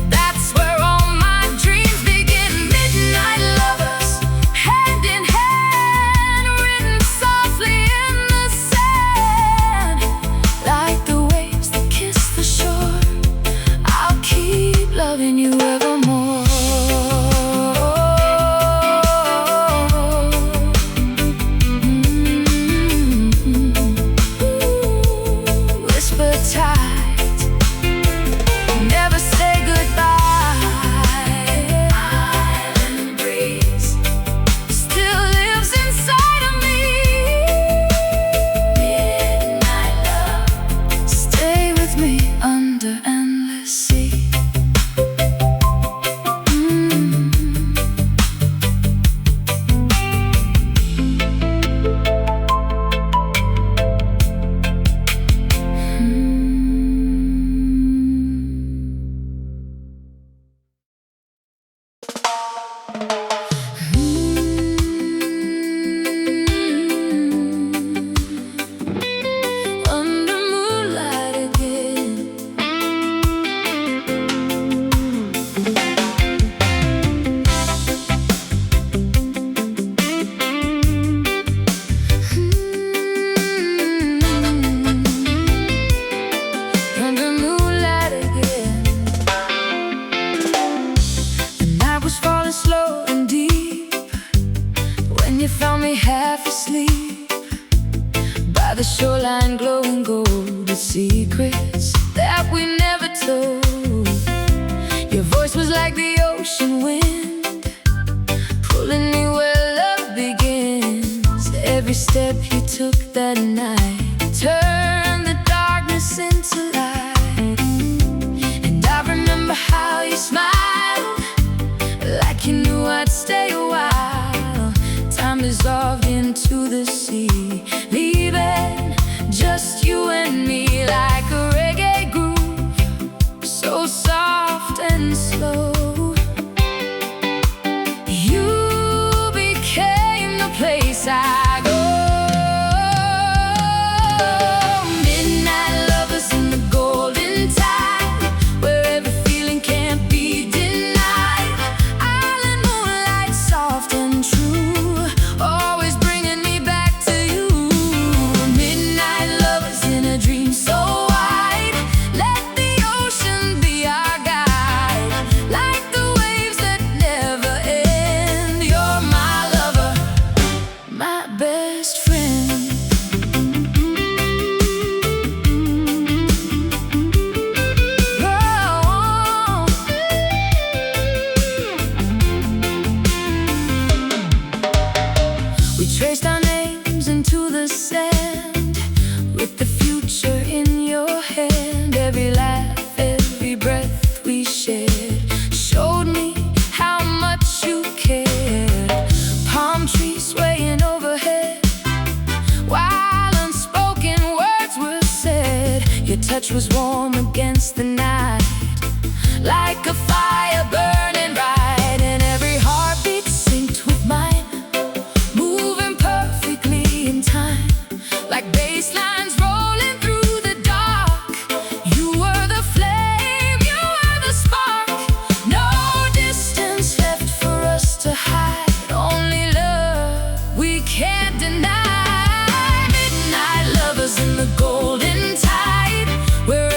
that's where all my dreams begin. Midnight lovers, hand in hand, written softly in the sand, like the waves that kiss the shore. I'll keep loving you evermore. the shoreline glowing gold, the secrets that we never told. Your voice was like the ocean wind, pulling me where love begins. Every step you took that night turned the darkness into light. And I remember how you smiled, like you knew I'd stay a while. Time dissolved into the sea, leaving just you and me, like a reggae groove, so soft and slow. You became the place I go. Midnight lovers in the golden tide, where every feeling can't be denied. Island moonlight, soft and true, always bringing me back to you. Midnight lovers in a dream so wide, let the ocean be our guide, like the waves that never end. You're my lover, my best friend. Oh. We traced our names into the sand, with the future in your hand. Every laugh, every breath we shared showed me how much you cared. Palm trees swaying overhead, while unspoken words were said. Your touch was warm against the night, like a fire burning bright. And every heartbeat synced with mine, moving perfectly in time, like bass lines rolling through the dark. You were the flame, you were the spark. No distance left for us to hide, only love we can't deny. Midnight lovers in the golden tide, where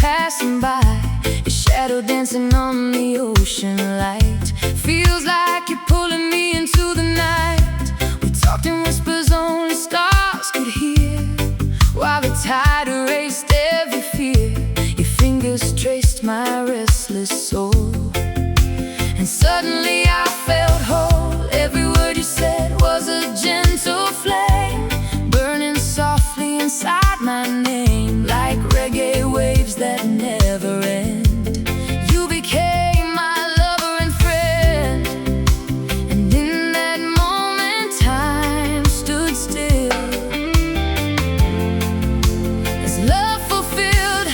passing by, your shadow dancing on the ocean light. Feels like you're pulling me into the night. We talked in whispers only stars could hear, while the tide erased every fear. Your fingers traced my restless soul, and suddenly I felt whole. Every word you said was a gentle flame, burning softly inside my name, like reggae waves that never end. You became my lover and friend, and in that moment time stood still, as love fulfilled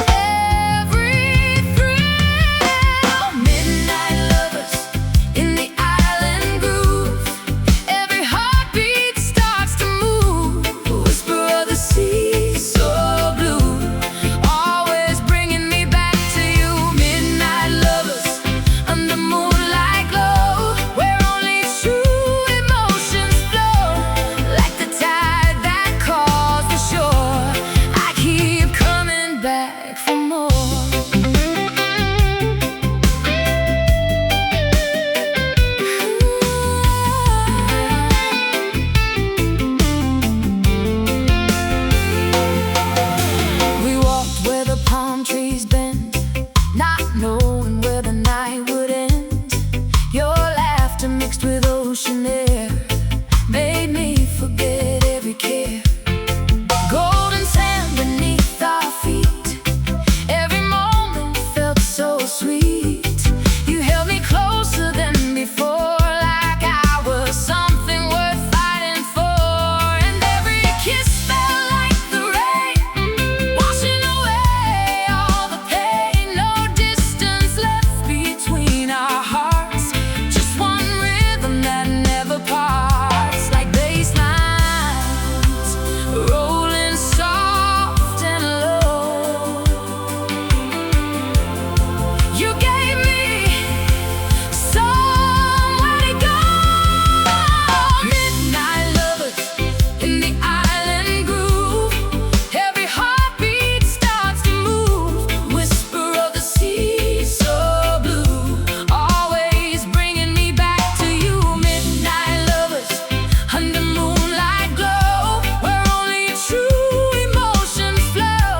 every thrill. Midnight lovers in the island groove, every heartbeat starts to move. Whisper of the sea, so blue, always bringing me back to you. Midnight lovers under moonlight glow, where only true emotions flow, like the tide that calls the shore. I keep coming back for more. We walked where the palm trees bend, not knowing where the night would end. Your laughter mixed with ocean air made me forget every care. Golden sand beneath our feet, every moment felt so sweet. You held me closer than before, like I was something worth fighting for. And every kiss felt like the rain, washing away all the pain. No distance left between our hearts, just one rhythm that never parts, like bass lines rolling soft and low. You gave me somewhere to go. Midnight lovers in the island groove, every heartbeat starts to move. Whisper of the sea, so blue, always bringing me back to you. Midnight lovers under moonlight glow, where only true emotions flow,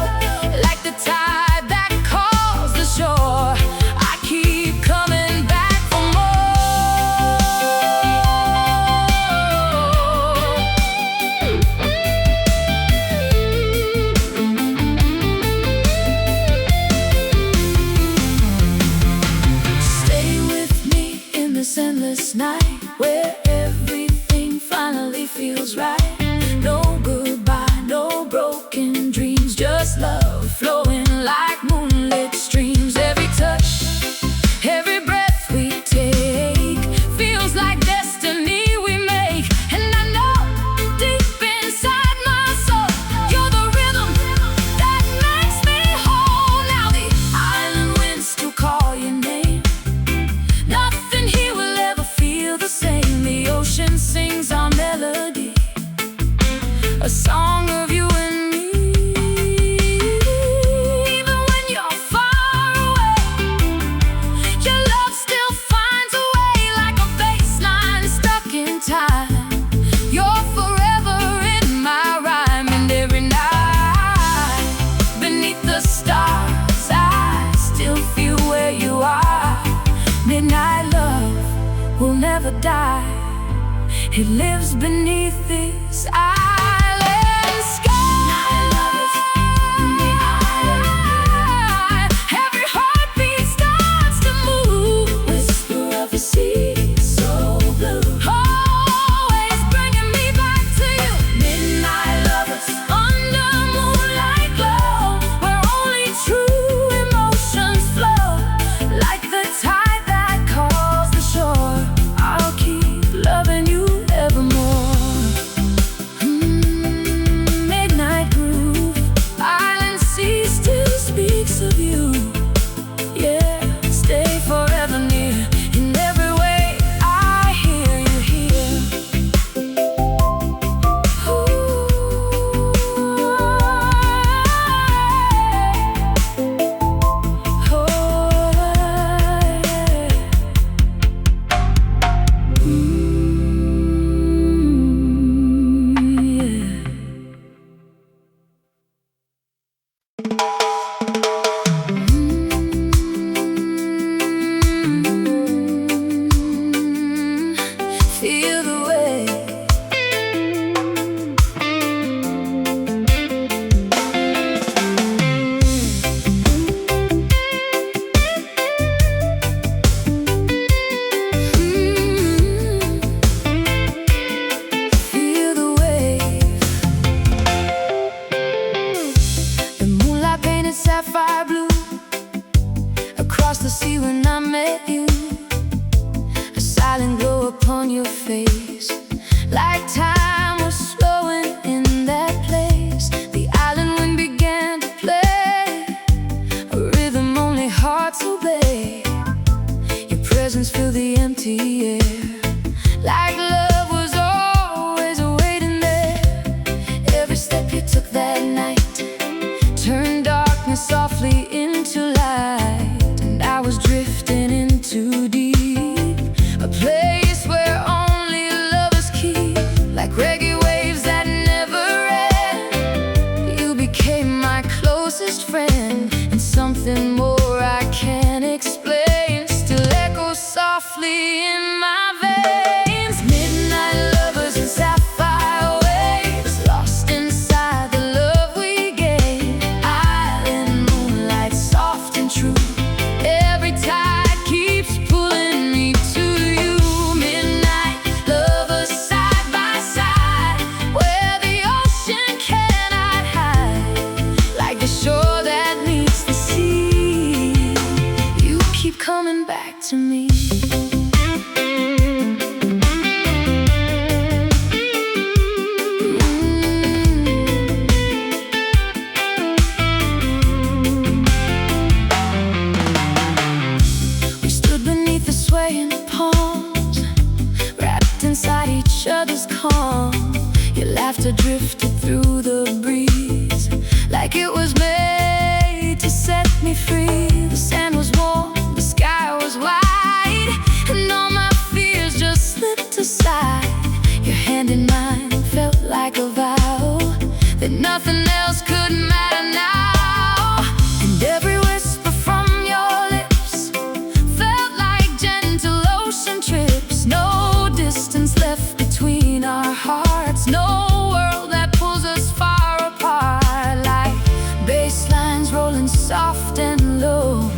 like the tide that calls the shore. I keep coming back for Stay with me in this endless night, where everything finally feels right. No goodbye, no broken dreams, just love flowing like moonlit streams. Every touch, every breath we take feels like destiny we make. And I know deep inside my soul, you're the rhythm that makes me whole. Now the island winds still call your name, nothing here will ever feel the same. The ocean sings our melody, a song of you and me. Even when you're far away, your love still finds a way, like a bass line stuck in time. You're forever in my rhyme, and every night beneath the stars I still feel where you are. Midnight love will never die, it lives beneath this island sky. Every heartbeat starts to move. Whisper of the sea, so blue, always bringing me back to you. Midnight lovers under moonlight glow, where only true emotions flow, like the tide that calls the shore. I'll keep loving you evermore. across the sea when I met you. A silent glow upon your face, like time was slowing in that place. The island wind began to play a rhythm only hearts obey. Your presence filled the empty air, like love was always waiting there. Every step you took that night turned darkness softly into light, and I was drifting in too deep, a place where only lovers keep, like reggae waves that never end. You became my closest friend, and something more I can't explain still echoes softly in my veins. Midnight lovers and sapphire waves, lost inside the love we gave. Island moonlight, soft and true, every tide keeps pulling me to you. Midnight lovers side by side, where the ocean cannot hide, like the shore that meets the sea. You keep coming back to me. We stood beneath the swaying palms, wrapped inside each other's calm. Your laughter drifted through the breeze, like it was made to set me free. The sand was warm, the sky was wide, and all my fears just slipped aside. Your hand in mine felt like a vow that nothing else could matter now. And every whisper from your lips felt like gentle ocean trips. No distance left between our hearts, no world that pulls us far apart, like bass lines rolling soft and low.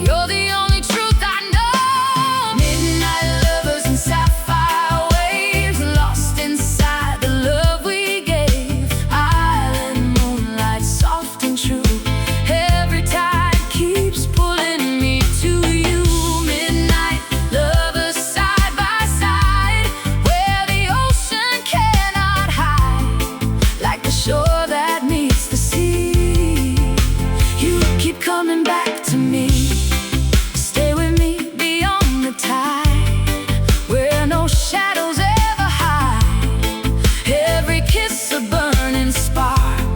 You're the only truth I know. Midnight lovers and sapphire waves, lost inside the love we gave. Island moonlight, soft and true, every tide keeps pulling me to you. Midnight lovers side by side, where the ocean cannot hide, like the shore that meets the sea. You keep coming back to me. Stay with me beyond the tide, where no shadows ever hide. Every kiss a burning spark,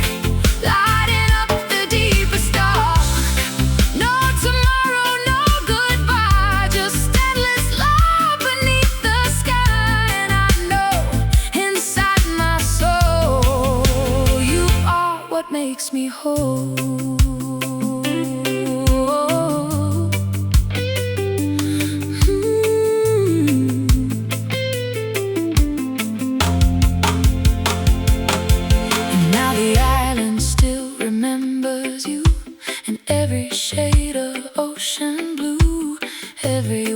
lighting up the deepest dark. No tomorrow, no goodbye, just endless love beneath the sky. And I know inside my soul, you are what makes me whole. And now the island still remembers you, in every shade of ocean blue, every